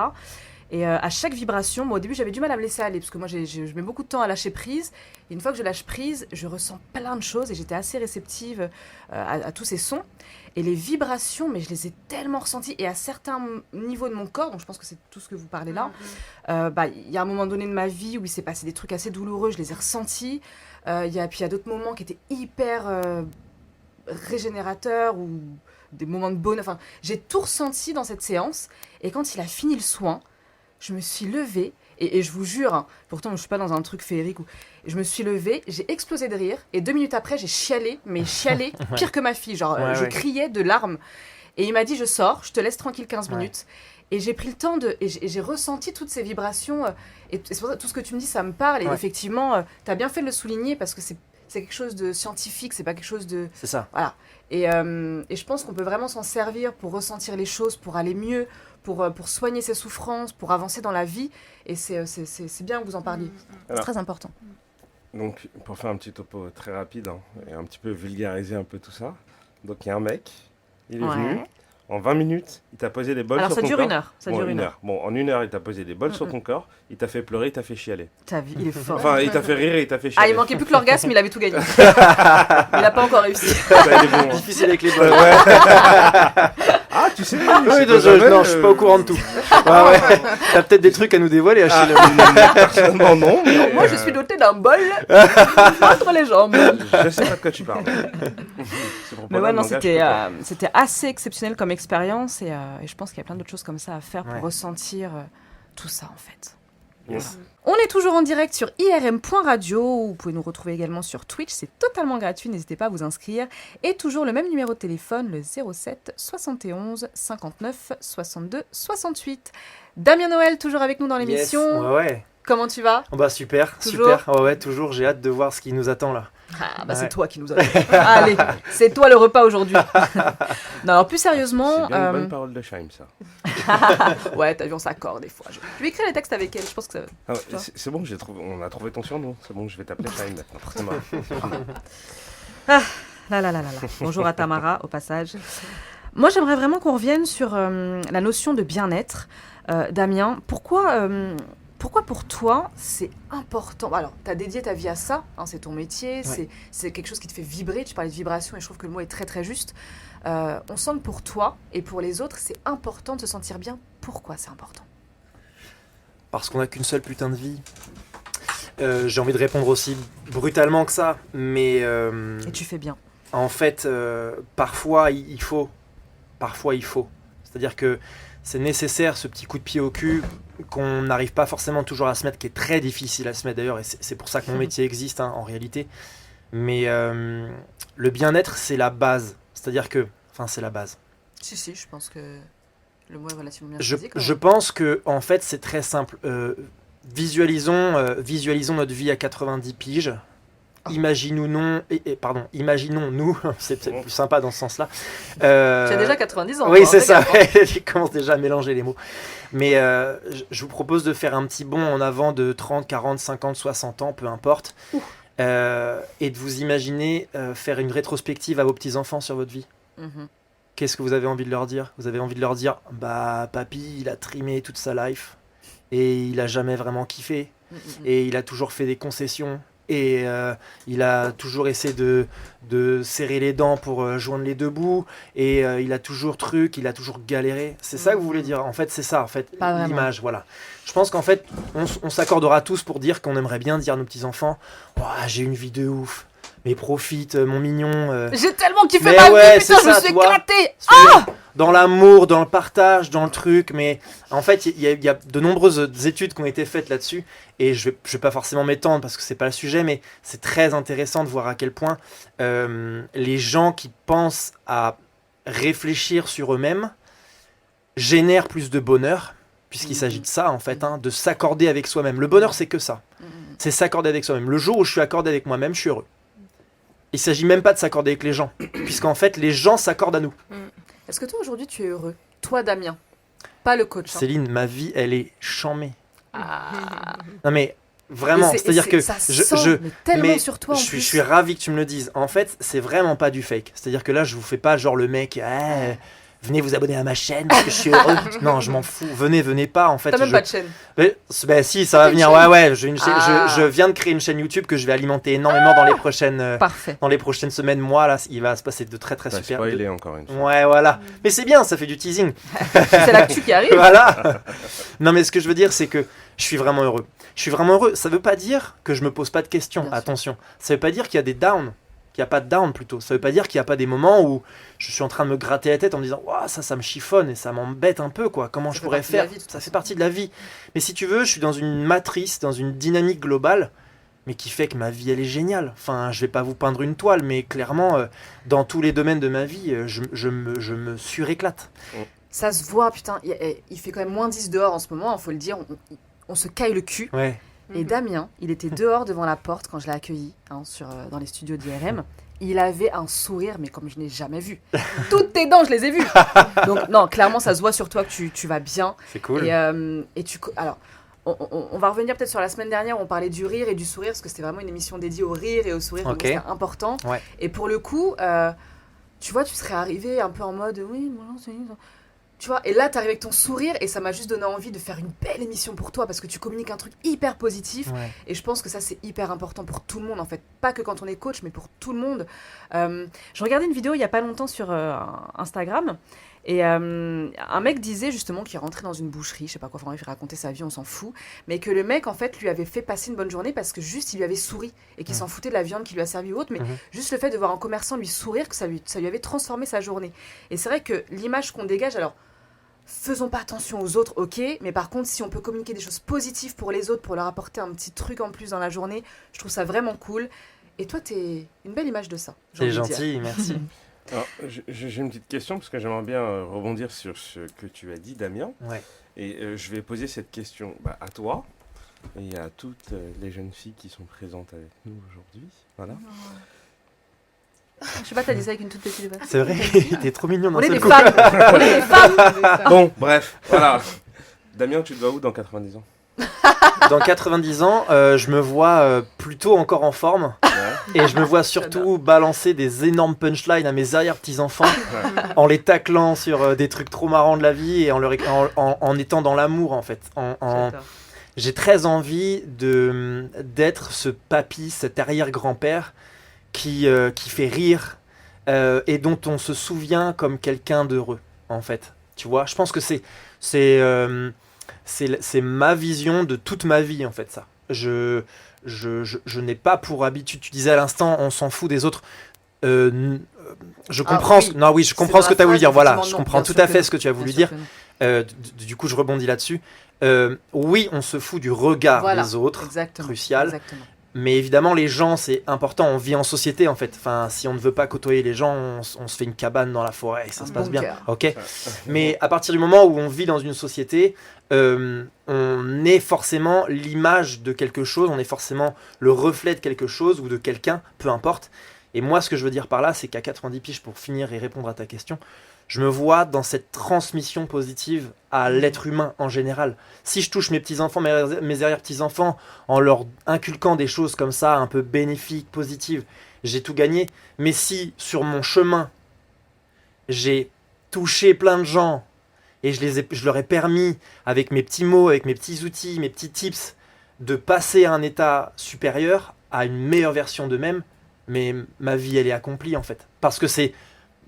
Et à chaque vibration, moi au début j'avais du mal à me laisser aller, parce que moi je mets beaucoup de temps à lâcher prise. Et une fois que je lâche prise, je ressens plein de choses et j'étais assez réceptive à tous ces sons. Et les vibrations, mais je les ai tellement ressenties. Et à certains niveaux de mon corps, donc je pense que c'est tout ce que vous parlez là, il y a un moment donné de ma vie où il s'est passé des trucs assez douloureux, je les ai ressentis. Puis il y a d'autres moments qui étaient hyper régénérateurs ou des moments de bonheur. Enfin, j'ai tout ressenti dans cette séance. Et quand il a fini le soin, je me suis levée, et je vous jure, hein, pourtant je ne suis pas dans un truc féerique, je me suis levée, j'ai explosé de rire, et 2 minutes après j'ai chialé, mais chialé pire que ma fille, genre je criais de larmes. Et il m'a dit je sors, je te laisse tranquille 15 minutes. Et j'ai pris le temps et j'ai ressenti toutes ces vibrations, et c'est pour ça que tout ce que tu me dis ça me parle, et effectivement tu as bien fait de le souligner parce que c'est quelque chose de scientifique, c'est pas quelque chose de... C'est ça. Voilà. Et je pense qu'on peut vraiment s'en servir pour ressentir les choses, pour aller mieux, pour soigner ses souffrances, pour avancer dans la vie. Et c'est bien que vous en parliez. C'est très important. Donc, pour faire un petit topo très rapide et un petit peu vulgariser un peu tout ça. Donc, il y a un mec, il est venu. En 20 minutes, il t'a posé des bols sur ton corps. Alors, ça dure 1 heure. Ça dure une heure. Bon, en 1 heure, il t'a posé des bols sur ton corps, il t'a fait pleurer, il t'a fait chialer. Ta vie, il est fort. Enfin, il t'a fait rire et il t'a fait chialer. Ah, il manquait plus que l'orgasme, il avait tout gagné. Il n'a pas encore réussi. Ça, il est bon. Difficile avec les bols. Ah, tu sais, Non, je suis pas au courant de tout. T'as peut-être des trucs à nous dévoiler, Achille. Personnellement, non. Mais Moi, je suis dotée d'un bol entre les jambes. Je sais pas de quoi tu parles. Mais ouais, non, c'était assez exceptionnel comme expérience et je pense qu'il y a plein d'autres choses comme ça à faire pour ressentir tout ça en fait. Yes. On est toujours en direct sur irm.radio, vous pouvez nous retrouver également sur Twitch, c'est totalement gratuit, n'hésitez pas à vous inscrire. Et toujours le même numéro de téléphone, le 07 71 59 62 68. Damien Noël, toujours avec nous dans l'émission. Ouais. Comment tu vas ? Bah super, toujours super. Ouais, toujours, j'ai hâte de voir ce qui nous attend là. Ah bah c'est toi qui nous attends. Allez, c'est toi le repas aujourd'hui. Non, alors plus sérieusement... C'est bien une bonne parole de Chaim, ça. Ouais, t'as vu, on s'accorde des fois. Je vais écrire les textes avec elle, je pense que ça... Ah ouais, c'est bon, on a trouvé ton surnom. C'est bon, je vais t'appeler Chaim maintenant. Là. Bonjour à Tamara, au passage. Moi, j'aimerais vraiment qu'on revienne sur la notion de bien-être. Damien, pourquoi pour toi, c'est important ? Alors, tu as dédié ta vie à ça, c'est ton métier, c'est quelque chose qui te fait vibrer, tu parlais de vibration et je trouve que le mot est très très juste. On sent que pour toi et pour les autres, c'est important de se sentir bien. Pourquoi c'est important ? Parce qu'on n'a qu'une seule putain de vie. J'ai envie de répondre aussi brutalement que ça, mais... Et tu fais bien. En fait, parfois il faut. C'est-à-dire que c'est nécessaire ce petit coup de pied au cul qu'on n'arrive pas forcément toujours à se mettre, qui est très difficile à se mettre d'ailleurs, et c'est pour ça que mon métier existe en réalité. Mais le bien-être, c'est la base. C'est-à-dire que... Enfin, c'est la base. Si, je pense que le mot est relativement bien Je, choisi. je pense que en fait, c'est très simple. Visualisons notre vie à 90 piges. Imaginons-nous, c'est peut-être plus sympa dans ce sens-là. Tu as déjà 90 ans. Oui, c'est ça. Je commence déjà à mélanger les mots. Mais je vous propose de faire un petit bond en avant de 30, 40, 50, 60 ans, peu importe. Et de vous imaginer faire une rétrospective à vos petits-enfants sur votre vie. Mm-hmm. Qu'est-ce que vous avez envie de leur dire ? Vous avez envie de leur dire, bah, papy, il a trimé toute sa life. Et il a jamais vraiment kiffé. Mm-hmm. Et il a toujours fait des concessions. Et il a toujours essayé de serrer les dents pour joindre les deux bouts. Et il a toujours il a toujours galéré. C'est ça que vous voulez dire ? En fait, c'est ça, en fait, l'image, voilà. Je pense qu'en fait, on s'accordera tous pour dire qu'on aimerait bien dire à nos petits-enfants « Oh, j'ai une vie de ouf, mais profite, mon mignon. J'ai tellement kiffé ma vie, putain, je me suis éclaté. Dans l'amour, dans le partage, dans le truc. Mais en fait, il y a de nombreuses études qui ont été faites là-dessus. Et je vais pas forcément m'étendre parce que c'est pas le sujet, mais c'est très intéressant de voir à quel point les gens qui pensent à réfléchir sur eux-mêmes génère plus de bonheur, puisqu'il s'agit de ça en fait, de s'accorder avec soi-même. Le bonheur, c'est que ça. C'est s'accorder avec soi-même. Le jour où je suis accordé avec moi-même, je suis heureux. Il s'agit même pas de s'accorder avec les gens, puisqu'en fait, les gens s'accordent à nous. Est-ce que toi, aujourd'hui, tu es heureux? Toi, Damien, pas le coach. Céline, ma vie, elle est chamée. Ah. Non mais vraiment, c'est-à-dire que ça sent, mais tellement sur toi en je plus. suis ravi que tu me le dises. En fait, c'est vraiment pas du fake. C'est-à-dire que là, je vous fais pas genre le mec, venez vous abonner à ma chaîne parce que je suis heureux. Non, je m'en fous. Venez pas en fait. T'as même pas de chaîne. Mais si, ça va venir. chaîne Ouais, j'ai une chaîne. Ah. Je viens de créer une chaîne YouTube que je vais alimenter énormément dans Parfait. les prochaines semaines. Moi là, il va se passer de très T'as super. spoilé encore une fois. Ouais, voilà. Mais c'est bien, ça fait du teasing. C'est l'actu qui arrive. Voilà. Non, mais ce que je veux dire, c'est que je suis vraiment heureux. Je suis vraiment heureux. Ça veut pas dire que je me pose pas de questions. Bien sûr. Attention. Ça veut pas dire qu'il y a des downs. Qu'il n'y a pas de down plutôt. Ça veut pas dire qu'il n'y a pas des moments où je suis en train de me gratter la tête en me disant ouah, ça me chiffonne et ça m'embête un peu quoi. Comment je pourrais partie de la faire? vie, de toute Ça fait façon. partie de la vie. Mais si tu veux, je suis dans une matrice, dans une dynamique globale, mais qui fait que ma vie elle est géniale. Enfin, je vais pas vous peindre une toile, mais clairement, dans tous les domaines de ma vie, je me suréclate. Ça se voit, putain. Il fait quand même moins 10 dehors en ce moment, il faut le dire. On se caille le cul. Ouais. Et Damien, il était dehors devant la porte quand je l'ai accueilli dans les studios d'IRM. Il avait un sourire, mais comme je n'ai jamais vu. Toutes tes dents, je les ai vues. Donc non, clairement, ça se voit sur toi que tu vas bien. C'est cool. Alors, on va revenir peut-être sur la semaine dernière où on parlait du rire et du sourire, parce que c'était vraiment une émission dédiée au rire et au sourire, donc Ok. c'était important. Ouais. Et pour le coup, tu vois, tu serais arrivé un peu en mode oui, bonjour, c'est tu vois, et là, t'arrives avec ton sourire et ça m'a juste donné envie de faire une belle émission pour toi parce que tu communiques un truc hyper positif. Ouais. Et je pense que ça, c'est hyper important pour tout le monde, en fait. Pas que quand on est coach, mais pour tout le monde. Je regardais une vidéo il y a pas longtemps sur Instagram. Et un mec disait justement qu'il rentrait dans une boucherie, je sais pas quoi, il raconter sa vie, on s'en fout, mais que le mec en fait lui avait fait passer une bonne journée parce que juste il lui avait souri et qu'il s'en foutait de la viande qu'il lui a servi ou autre, mais juste le fait de voir un commerçant lui sourire, que ça lui avait transformé sa journée. Et c'est vrai que l'image qu'on dégage, alors faisons pas attention aux autres, ok, mais par contre si on peut communiquer des choses positives pour les autres, pour leur apporter un petit truc en plus dans la journée, je trouve ça vraiment cool. Et toi, t'es une belle image de ça. j'ai C'est envie de dire. gentil, merci. Alors, j'ai une petite question parce que j'aimerais bien rebondir sur ce que tu as dit, Damien. Ouais. Et je vais poser cette question à toi et à toutes les jeunes filles qui sont présentes avec nous aujourd'hui. Voilà. Je sais pas, t'as dit ça avec une toute petite voix. C'est vrai, t'es trop mignon dans On est ce des coup. femmes. On est des femmes. Bon, bref, voilà. Damien, tu te vois où dans 90 ans? Dans 90 ans, je me vois plutôt encore en forme. Ouais. Et je me vois surtout balancer des énormes punchlines à mes arrière-petits-enfants en les taclant sur des trucs trop marrants de la vie et en étant dans l'amour en fait. J'adore. J'ai très envie d'être ce papy, cet arrière-grand-père qui fait rire et dont on se souvient comme quelqu'un d'heureux en fait. Tu vois, je pense que c'est ma vision de toute ma vie en fait ça. Je n'ai pas pour habitude, tu disais à l'instant, on s'en fout des autres. Je comprends, oui. non oui, je comprends ce que tu as voulu dire. Voilà, je comprends tout à fait ce que tu as voulu dire. Du coup, je rebondis là-dessus. Oui, on se fout du regard des autres, Exactement, crucial. exactement. Mais évidemment, les gens, c'est important. On vit en société, en fait. Enfin, si on ne veut pas côtoyer les gens, on se fait une cabane dans la forêt et ça Un se passe bunker. bien. Ok. Mais à partir du moment où on vit dans une société, on est forcément l'image de quelque chose, on est forcément le reflet de quelque chose ou de quelqu'un, peu importe. Et moi, ce que je veux dire par là, c'est qu'à 90 piges, pour finir et répondre à ta question, je me vois dans cette transmission positive à l'être humain en général. Si je touche mes petits-enfants, mes arrière-petits-enfants, en leur inculquant des choses comme ça, un peu bénéfiques, positives, j'ai tout gagné. Mais si, sur mon chemin, j'ai touché plein de gens, et je leur ai permis, avec mes petits mots, avec mes petits outils, mes petits tips, de passer à un état supérieur, à une meilleure version d'eux-mêmes, mais ma vie, elle est accomplie en fait. Parce que c'est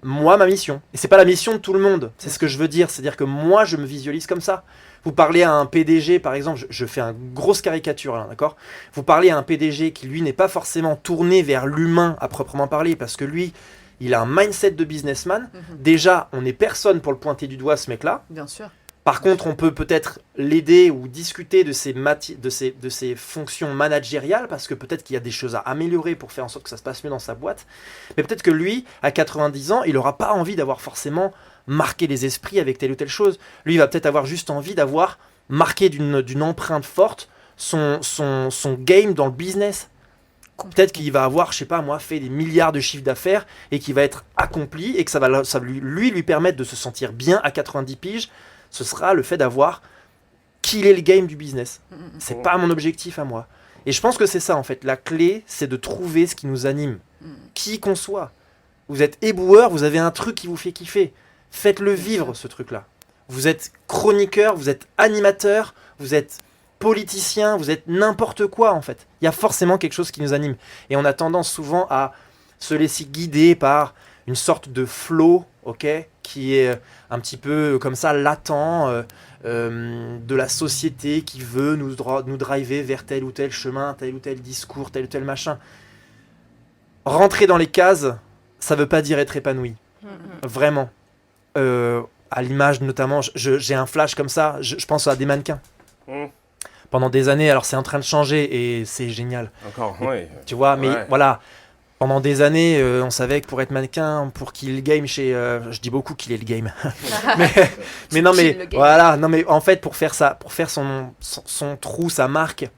moi, ma mission. Et c'est pas la mission de tout le monde. C'est ce que je veux dire. C'est-à-dire que moi, je me visualise comme ça. Vous parlez à un PDG, par exemple, je fais une grosse caricature là, d'accord ? Vous parlez à un PDG qui, lui, n'est pas forcément tourné vers l'humain à proprement parler, parce que lui, il a un mindset de businessman. Déjà, on n'est personne pour le pointer du doigt, ce mec-là. Bien sûr. Par contre, on peut peut-être l'aider ou discuter de ses fonctions managériales, parce que peut-être qu'il y a des choses à améliorer pour faire en sorte que ça se passe mieux dans sa boîte. Mais peut-être que lui, à 90 ans, il n'aura pas envie d'avoir forcément marqué les esprits avec telle ou telle chose. Lui, il va peut-être avoir juste envie d'avoir marqué d'une empreinte forte son game dans le business. Peut-être qu'il va avoir, je sais pas moi, fait des milliards de chiffres d'affaires et qu'il va être accompli et que ça va lui permettre de se sentir bien à 90 piges. Ce sera le fait d'avoir killé le game du business. C'est pas mon objectif à moi. Et je pense que c'est ça en fait. La clé, c'est de trouver ce qui nous anime. Qui qu'on soit. Vous êtes éboueur, vous avez un truc qui vous fait kiffer. Faites-le vivre ce truc-là. Vous êtes chroniqueur, vous êtes animateur, vous êtes politicien, vous êtes n'importe quoi en fait. Il y a forcément quelque chose qui nous anime. Et on a tendance souvent à se laisser guider par une sorte de flow, ok, qui est un petit peu comme ça latent de la société qui veut nous driver vers tel ou tel chemin, tel ou tel discours, tel ou tel machin. Rentrer dans les cases, ça veut pas dire être épanoui. Vraiment. À l'image notamment, j'ai un flash comme ça, je pense à des mannequins. Pendant des années, alors c'est en train de changer et c'est génial. Encore, oui. Tu vois, mais voilà. Pendant des années, on savait que pour être mannequin, pour qu'il game chez... je dis beaucoup qu'il est le game. mais non, mais voilà. Non, mais en fait, pour faire ça, pour faire son trou, sa marque,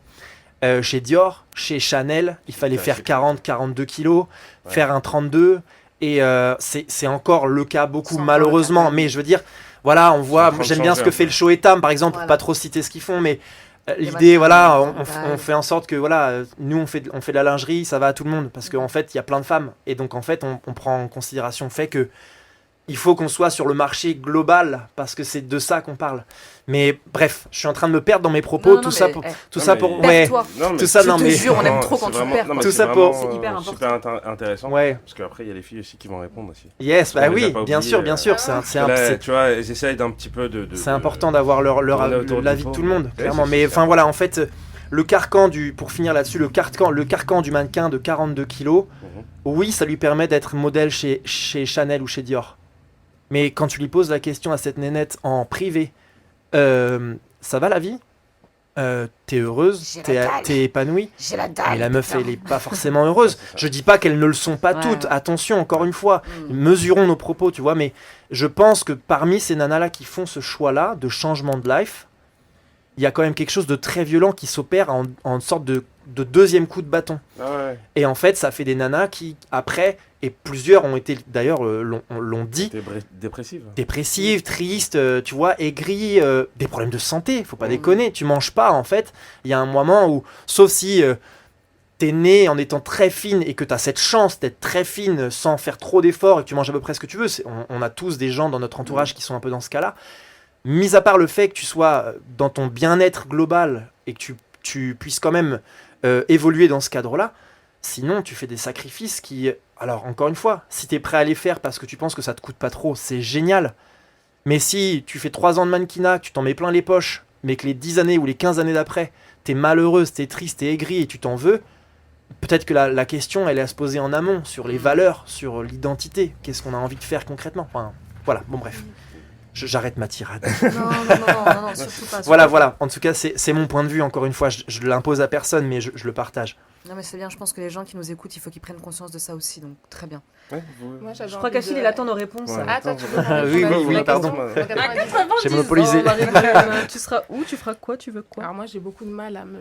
chez Dior, chez Chanel, il fallait faire 42 kilos, faire un 32. Et c'est encore le cas beaucoup, malheureusement. Mais je veux dire, voilà, on voit... J'aime bien ce que fait le Show Etam, par exemple, pour pas trop citer ce qu'ils font, mais... L'idée, voilà, on fait en sorte que voilà, nous on fait de la lingerie, ça va à tout le monde parce qu'en fait il y a plein de femmes et donc en fait on prend en considération le fait que il faut qu'on soit sur le marché global parce que c'est de ça qu'on parle. Mais bref, je suis en train de me perdre dans mes propos, tout ça pour tout ça, on aime trop quand tu perds. Tout ça pour c'est hyper important. Super intéressant. Ouais. Parce qu'après il y a les filles aussi qui vont répondre aussi. Yes, bah oui, bien sûr, tu vois, ils essayent d'un petit peu de c'est important d'avoir l'avis de tout le monde, clairement. Mais enfin voilà, en fait, le carcan pour finir là-dessus, le carcan du mannequin de 42 kilos, oui, ça lui permet d'être modèle chez Chanel ou chez Dior. Mais quand tu lui poses la question à cette nénette en privé, ça va la vie ? T'es heureuse ? T'es épanouie ? J'ai la dalle. Mais la meuf, elle est pas forcément heureuse. Je dis pas qu'elles ne le sont pas toutes. Attention, encore une fois, mesurons nos propos, tu vois. Mais je pense que parmi ces nanas-là qui font ce choix-là de changement de life, il y a quand même quelque chose de très violent qui s'opère en sorte de deuxième coup de bâton. Et en fait, ça fait des nanas qui, après, et plusieurs ont été, d'ailleurs, l'ont dit, dépressives, tristes, tu vois, aigries, des problèmes de santé, faut pas déconner. Tu manges pas, en fait. Il y a un moment où, sauf si t'es née en étant très fine et que t'as cette chance d'être très fine sans faire trop d'efforts et que tu manges à peu près ce que tu veux, on a tous des gens dans notre entourage qui sont un peu dans ce cas-là. Mis à part le fait que tu sois dans ton bien-être global et que tu puisses quand même évoluer dans ce cadre-là, sinon tu fais des sacrifices qui... Alors encore une fois, si tu es prêt à les faire parce que tu penses que ça te coûte pas trop, c'est génial. Mais si tu fais 3 ans de mannequinat, que tu t'en mets plein les poches, mais que les 10 années ou les 15 années d'après, t'es malheureuse, t'es triste, t'es aigrie et tu t'en veux, peut-être que la question, elle est à se poser en amont, sur les valeurs, sur l'identité. Qu'est-ce qu'on a envie de faire concrètement ? Enfin, voilà, bon bref. J'arrête ma tirade. Non, surtout pas. Voilà. En tout cas, c'est mon point de vue. Encore une fois, je l'impose à personne, mais je le partage. Non, mais c'est bien. Je pense que les gens qui nous écoutent, il faut qu'ils prennent conscience de ça aussi. Donc, très bien. Moi, je crois qu'Achille, il attend nos réponses. Toi, tu veux Oui, pardon. J'ai monopolisé. Tu seras où ? Tu feras quoi ? Tu veux quoi ? Alors moi, j'ai beaucoup de mal à me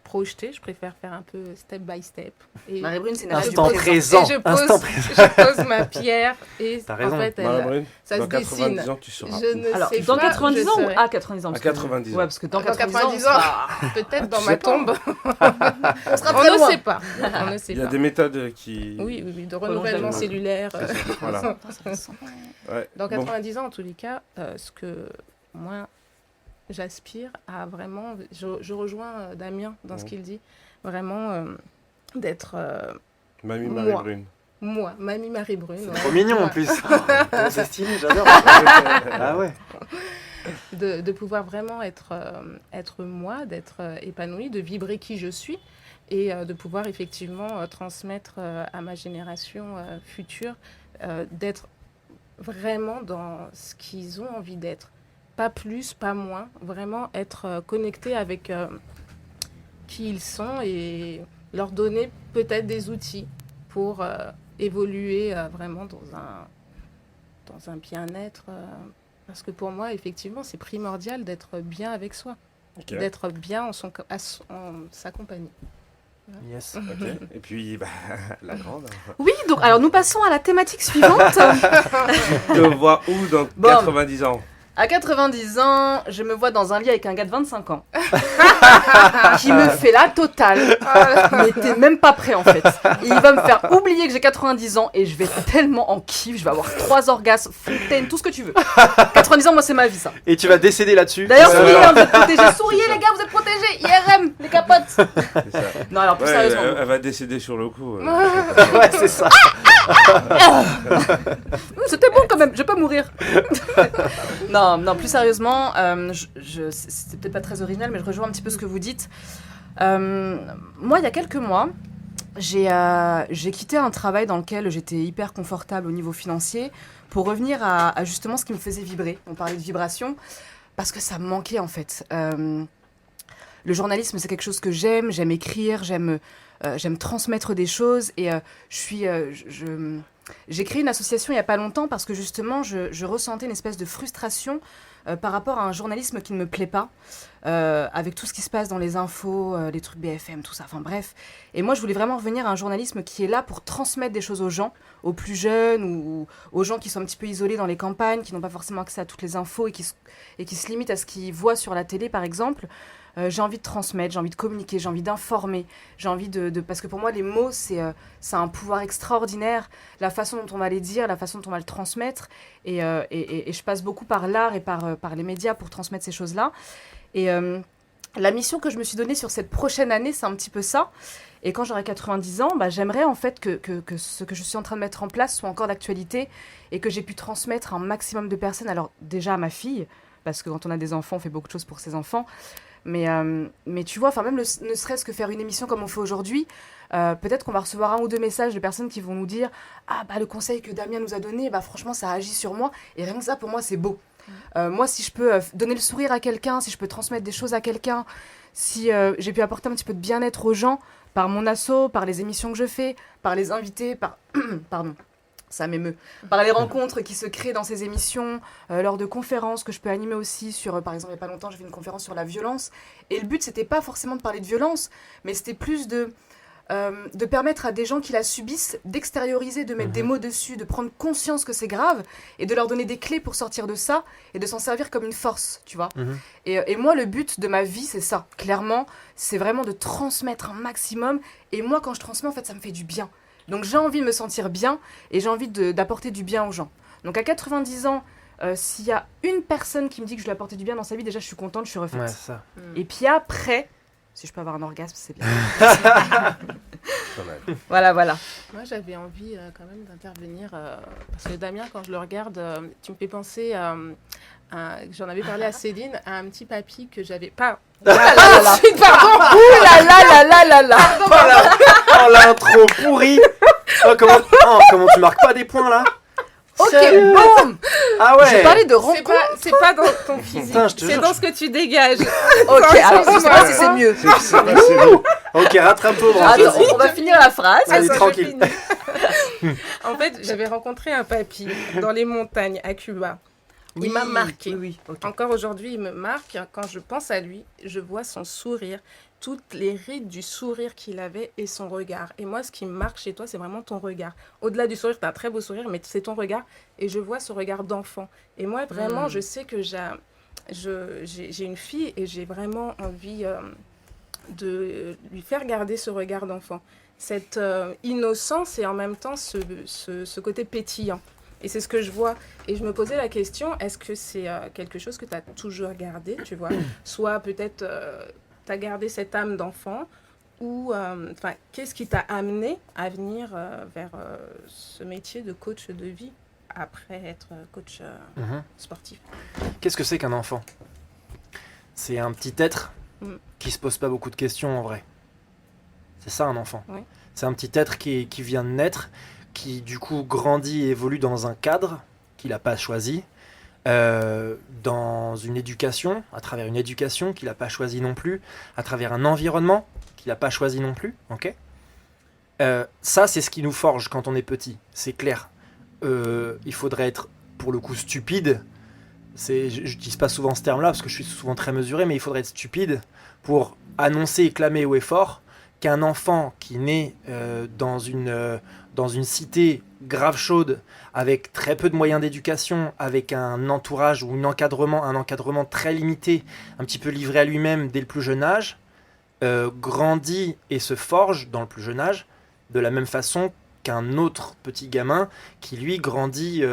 projeter. Je préfère faire un peu step by step. Et Marie-Brune, c'est instant présent. Je pose ma pierre et t'as raison. en fait, ça se dessine. 90 ans, tu seras. Je ne Alors, sais dans pas, 90 ans ou à 90 ans ? À 90 ans. Ouais, parce que dans Dans 90 ans, ans, peut-être dans ma tombe. On sera On très ne loin. sait pas. On ne sait Il y a pas. des méthodes qui... Oui, de renouvellement cellulaire. Voilà. Ouais. Dans 90 ans, en tous les cas, ce que moi, j'aspire à vraiment... Je rejoins Damien dans ce qu'il dit. Vraiment d'être... Mamie moi. Marie-Brune. Moi, Mamie Marie-Brune. C'est trop mignon en plus. C'est stylé, j'adore. Ah ouais. De pouvoir vraiment être moi, d'être épanouie, de vibrer qui je suis et de pouvoir effectivement transmettre à ma génération future, d'être vraiment dans ce qu'ils ont envie d'être. pas plus, pas moins. Vraiment être connecté avec qui ils sont et leur donner peut-être des outils pour évoluer vraiment dans un bien-être. Parce que pour moi, effectivement, c'est primordial d'être bien avec soi, d'être bien en sa compagnie. Yes. Ok. Et puis, la grande. Oui, donc alors nous passons à la thématique suivante. Tu te vois où dans 90 ans? À 90 ans, je me vois dans un lit avec un gars de 25 ans qui me fait la totale, mais t'es même pas prêt en fait. Et il va me faire oublier que j'ai 90 ans et je vais être tellement en kiff, je vais avoir 3 orgasmes, fontaine, tout ce que tu veux. 90 ans, moi c'est ma vie ça. Et tu vas décéder là-dessus. D'ailleurs, souriez, hein, vous êtes protégés. Souriez les gars, vous êtes protégés. IRM, les capotes. C'est ça. Non, alors plus sérieusement. Elle va décéder sur le coup. Ouais, c'est ça. C'était bon quand même, je vais pas mourir. Non, plus sérieusement, c'est peut-être pas très original, mais je rejoins un petit peu ce que vous dites. Moi, il y a quelques mois, j'ai quitté un travail dans lequel j'étais hyper confortable au niveau financier pour revenir à justement ce qui me faisait vibrer. On parlait de vibration, parce que ça me manquait en fait. Le journalisme, c'est quelque chose que j'aime écrire, j'aime transmettre des choses et j'ai créé une association il n'y a pas longtemps parce que justement je ressentais une espèce de frustration par rapport à un journalisme qui ne me plaît pas, avec tout ce qui se passe dans les infos, les trucs BFM, tout ça, enfin bref. Et moi je voulais vraiment revenir à un journalisme qui est là pour transmettre des choses aux gens, aux plus jeunes ou aux gens qui sont un petit peu isolés dans les campagnes, qui n'ont pas forcément accès à toutes les infos et qui se limitent à ce qu'ils voient sur la télé par exemple. J'ai envie de transmettre, j'ai envie de communiquer, j'ai envie d'informer, j'ai envie parce que pour moi les mots c'est un pouvoir extraordinaire, la façon dont on va les dire, la façon dont on va le transmettre et je passe beaucoup par l'art et par les médias pour transmettre ces choses-là et la mission que je me suis donnée sur cette prochaine année c'est un petit peu ça et quand j'aurai 90 ans j'aimerais en fait que ce que je suis en train de mettre en place soit encore d'actualité et que j'ai pu transmettre un maximum de personnes, alors déjà à ma fille parce que quand on a des enfants on fait beaucoup de choses pour ses enfants. Mais tu vois, même ne serait-ce que faire une émission comme on fait aujourd'hui, peut-être qu'on va recevoir 1 ou 2 messages de personnes qui vont nous dire « Ah, le conseil que Damien nous a donné, franchement, ça agit sur moi. » Et rien que ça, pour moi, c'est beau. Moi, si je peux donner le sourire à quelqu'un, si je peux transmettre des choses à quelqu'un, si j'ai pu apporter un petit peu de bien-être aux gens, par mon asso, par les émissions que je fais, par les invités, Pardon. Ça m'émeut. Par les rencontres qui se créent dans ces émissions, lors de conférences que je peux animer aussi sur, par exemple, il n'y a pas longtemps, j'ai fait une conférence sur la violence. Et le but, c'était pas forcément de parler de violence, mais c'était plus de permettre à des gens qui la subissent d'extérioriser, de mettre des mots dessus, de prendre conscience que c'est grave et de leur donner des clés pour sortir de ça et de s'en servir comme une force, tu vois. Et moi, le but de ma vie, c'est ça. Clairement, c'est vraiment de transmettre un maximum. Et moi, quand je transmets, en fait, ça me fait du bien. Donc j'ai envie de me sentir bien et j'ai envie d'apporter du bien aux gens. Donc à 90 ans, s'il y a une personne qui me dit que je lui ai apporté du bien dans sa vie, déjà je suis contente, je suis refaite. Ouais, ça. Et puis après, si je peux avoir un orgasme, c'est bien. Voilà. Moi j'avais envie quand même d'intervenir parce que Damien, quand je le regarde, tu me fais penser j'en avais parlé à Céline, à un petit papy que j'avais pas. Pardon. Oh l'intro pourrie. Comment tu marques pas des points là? Ok, boum. Ah ouais. J'ai parlé de rencontre. C'est pas dans ton physique, Putain, je te c'est jure, dans ce que tu dégages. Ok, alors je sais pas si c'est mieux. C'est bon. Ok, rattrape-toi. Attends, on va finir la phrase. Vas-y, Ça, je tranquille. finis. En fait, j'avais rencontré un papy dans les montagnes à Cuba. Il m'a marqué. Oui, ok. Encore aujourd'hui, il me marque. Quand je pense à lui, je vois son sourire, toutes les rides du sourire qu'il avait et son regard. Et moi, ce qui me marque chez toi, c'est vraiment ton regard. Au-delà du sourire, tu as un très beau sourire, mais c'est ton regard. Et je vois ce regard d'enfant. Et moi, vraiment, je sais que j'ai une fille et j'ai vraiment envie de lui faire garder ce regard d'enfant. Cette innocence et en même temps ce côté pétillant. Et c'est ce que je vois. Et je me posais la question, est-ce que c'est quelque chose que tu as toujours gardé, tu vois? Soit peut-être tu as gardé cette âme d'enfant, ou qu'est-ce qui t'a amené à venir vers ce métier de coach de vie après être coach sportif? Qu'est-ce que c'est qu'un enfant? C'est un petit être qui se pose pas beaucoup de questions en vrai. C'est ça un enfant. Oui. C'est un petit être qui vient de naître, qui du coup grandit et évolue dans un cadre qu'il n'a pas choisi, dans une éducation, à travers une éducation qu'il n'a pas choisie non plus, à travers un environnement qu'il n'a pas choisi non plus, ok. Ça, c'est ce qui nous forge quand on est petit, c'est clair. Il faudrait être, pour le coup, stupide. Je n'utilise pas souvent ce terme-là, parce que je suis souvent très mesuré, mais il faudrait être stupide pour annoncer et clamer haut et fort qu'un enfant qui naît dans une cité grave chaude, avec très peu de moyens d'éducation, avec un entourage ou un encadrement très limité, un petit peu livré à lui-même dès le plus jeune âge, grandit et se forge dans le plus jeune âge de la même façon qu'un autre petit gamin qui lui grandit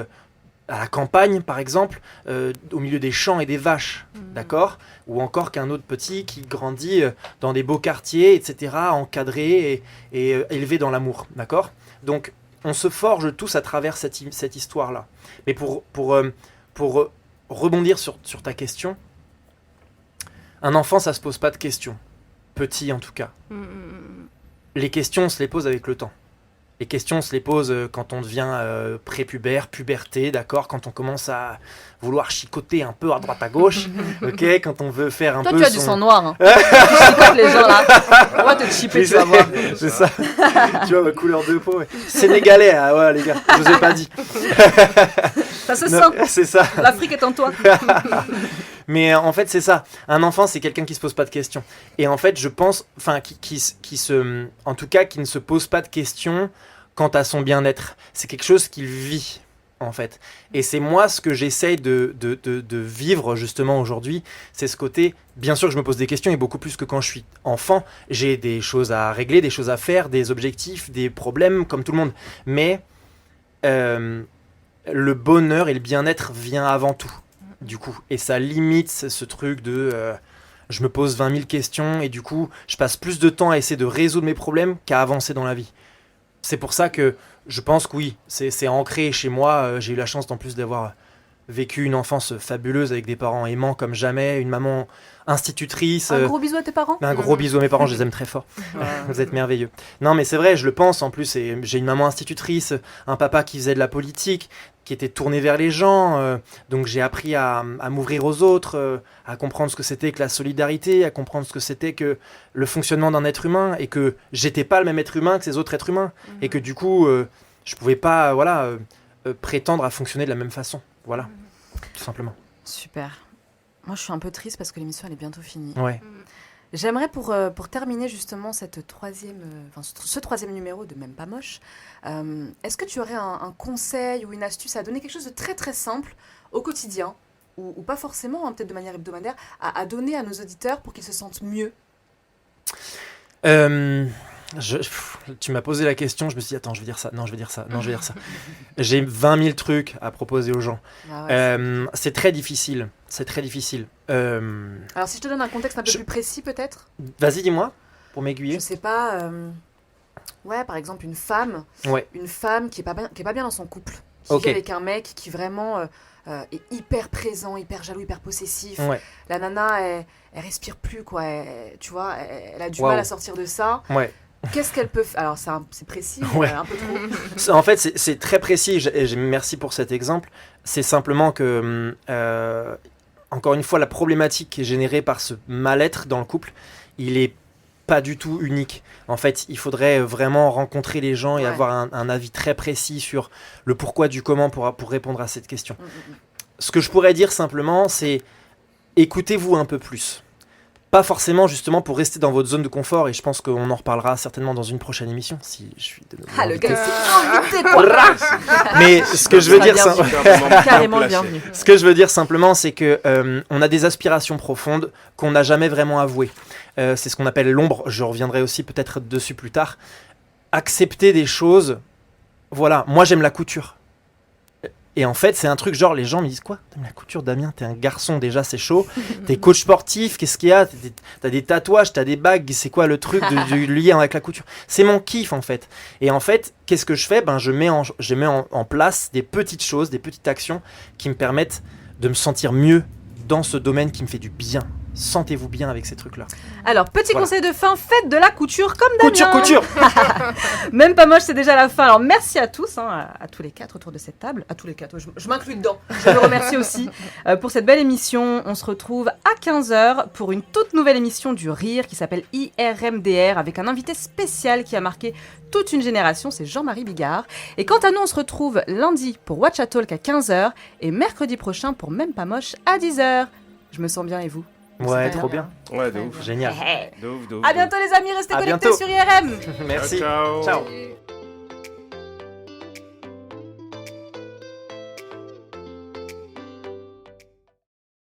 à la campagne par exemple, au milieu des champs et des vaches, d'accord, ou encore qu'un autre petit qui grandit dans des beaux quartiers, etc., encadré et élevé dans l'amour, d'accord. Donc on se forge tous à travers cette histoire-là. Mais pour rebondir sur ta question, un enfant, ça se pose pas de questions. Petit, en tout cas. Les questions, on se les pose avec le temps. Les questions, on se les pose quand on devient prépubère, puberté, d'accord, quand on commence à vouloir chicoter un peu à droite à gauche, ok, quand on veut faire un Toi, peu tu as du sang noir. Hein. Tu chicotes les gens là. On va te chipper, tu vas voir. C'est ça. Tu vois ma couleur de peau. Ouais. Sénégalais, ah ouais, les gars, je vous ai pas dit. Ça se Non, sent. c'est ça. L'Afrique est en toi. Mais en fait, c'est ça. Un enfant, c'est quelqu'un qui se pose pas de questions. Et en fait, je pense, enfin, en tout cas, qui ne se pose pas de questions quant à son bien-être. C'est quelque chose qu'il vit, en fait. Et c'est moi ce que j'essaye de vivre justement aujourd'hui. C'est ce côté. Bien sûr que je me pose des questions et beaucoup plus que quand je suis enfant. J'ai des choses à régler, des choses à faire, des objectifs, des problèmes, comme tout le monde. Mais le bonheur et le bien-être vient avant tout. Du coup, et ça limite ce truc de je me pose 20 000 questions et du coup je passe plus de temps à essayer de résoudre mes problèmes qu'à avancer dans la vie. C'est pour ça que je pense que oui, c'est ancré chez moi. J'ai eu la chance en plus d'avoir vécu une enfance fabuleuse avec des parents aimants comme jamais, une maman institutrice. Un gros bisou à tes parents. Un gros bisou à mes parents, je les aime très fort. Vous êtes merveilleux. Non mais c'est vrai, je le pense en plus. J'ai une maman institutrice, un papa qui faisait de la politique, qui était tourné vers les gens. Donc j'ai appris à m'ouvrir aux autres, à comprendre ce que c'était que la solidarité, à comprendre ce que c'était que le fonctionnement d'un être humain et que j'étais pas le même être humain que ces autres êtres humains. Et que du coup, je pouvais pas prétendre à fonctionner de la même façon. Voilà, tout simplement. Super. Moi, je suis un peu triste parce que l'émission elle est bientôt finie. Ouais. J'aimerais pour terminer justement ce troisième numéro de Même pas moche, est-ce que tu aurais un conseil ou une astuce à donner, quelque chose de très très simple au quotidien, ou pas forcément, peut-être de manière hebdomadaire, à donner à nos auditeurs pour qu'ils se sentent mieux? Tu m'as posé la question, je me suis dit, attends, je vais dire ça, non, je vais dire ça, non, je vais dire ça. J'ai 20 000 trucs à proposer aux gens. Ah ouais, c'est très difficile, c'est très difficile. Alors si je te donne un contexte un peu plus précis peut-être. Vas-y, dis-moi, pour m'aiguiller. Je sais pas, par exemple une femme qui est pas bien dans son couple, qui vit avec un mec qui vraiment est hyper présent, hyper jaloux, hyper possessif. Ouais. La nana, elle respire plus, quoi. Tu vois, elle a du mal à sortir de ça. Ouais. Qu'est-ce qu'elle peut faire? Alors, c'est précis, mais un peu trop. En fait, c'est très précis. Merci pour cet exemple. C'est simplement que, encore une fois, la problématique qui est générée par ce mal-être dans le couple, il est pas du tout unique. En fait, il faudrait vraiment rencontrer les gens et avoir un avis très précis sur le pourquoi du comment pour répondre à cette question. Ce que je pourrais dire simplement, c'est écoutez-vous un peu plus. Pas forcément justement pour rester dans votre zone de confort, et je pense qu'on en reparlera certainement dans une prochaine émission si je suis de nouveau invité. Le gars c'est invité quoi. Mais ce que je veux dire carrément bienvenue. Ce que je veux dire simplement, c'est que on a des aspirations profondes qu'on n'a jamais vraiment avouées. C'est ce qu'on appelle l'ombre. Je reviendrai aussi peut-être dessus plus tard. Accepter des choses. Voilà, moi j'aime la couture. Et en fait, c'est un truc genre, les gens me disent quoi? T'aimes la couture, Damien? T'es un garçon, déjà, c'est chaud. T'es coach sportif, qu'est-ce qu'il y a? T'as des tatouages, t'as des bagues, c'est quoi le truc de lié avec la couture? C'est mon kiff, en fait. Et en fait, qu'est-ce que je fais? Je mets en place des petites choses, des petites actions qui me permettent de me sentir mieux dans ce domaine qui me fait du bien. sentez-vous bien avec ces trucs-là. Alors, petit Voilà. conseil de fin, faites de la couture comme Damien. Couture. Même pas moche, c'est déjà la fin. Alors, merci à tous, à tous les 4 autour de cette table. À tous les 4, je m'inclus dedans. Je le remercie aussi pour cette belle émission. On se retrouve à 15h pour une toute nouvelle émission du rire qui s'appelle IRMDR avec un invité spécial qui a marqué toute une génération, c'est Jean-Marie Bigard. Et quant à nous, on se retrouve lundi pour Watch a Talk à 15h et mercredi prochain pour Même pas moche à 10h. Je me sens bien et vous? Ouais, C'est trop bien. bien. Ouais, de ouf. Génial. De ouf, de ouf. À bientôt les amis, restez À connectés bientôt. sur IRM. Merci. Ciao. Ciao. Et-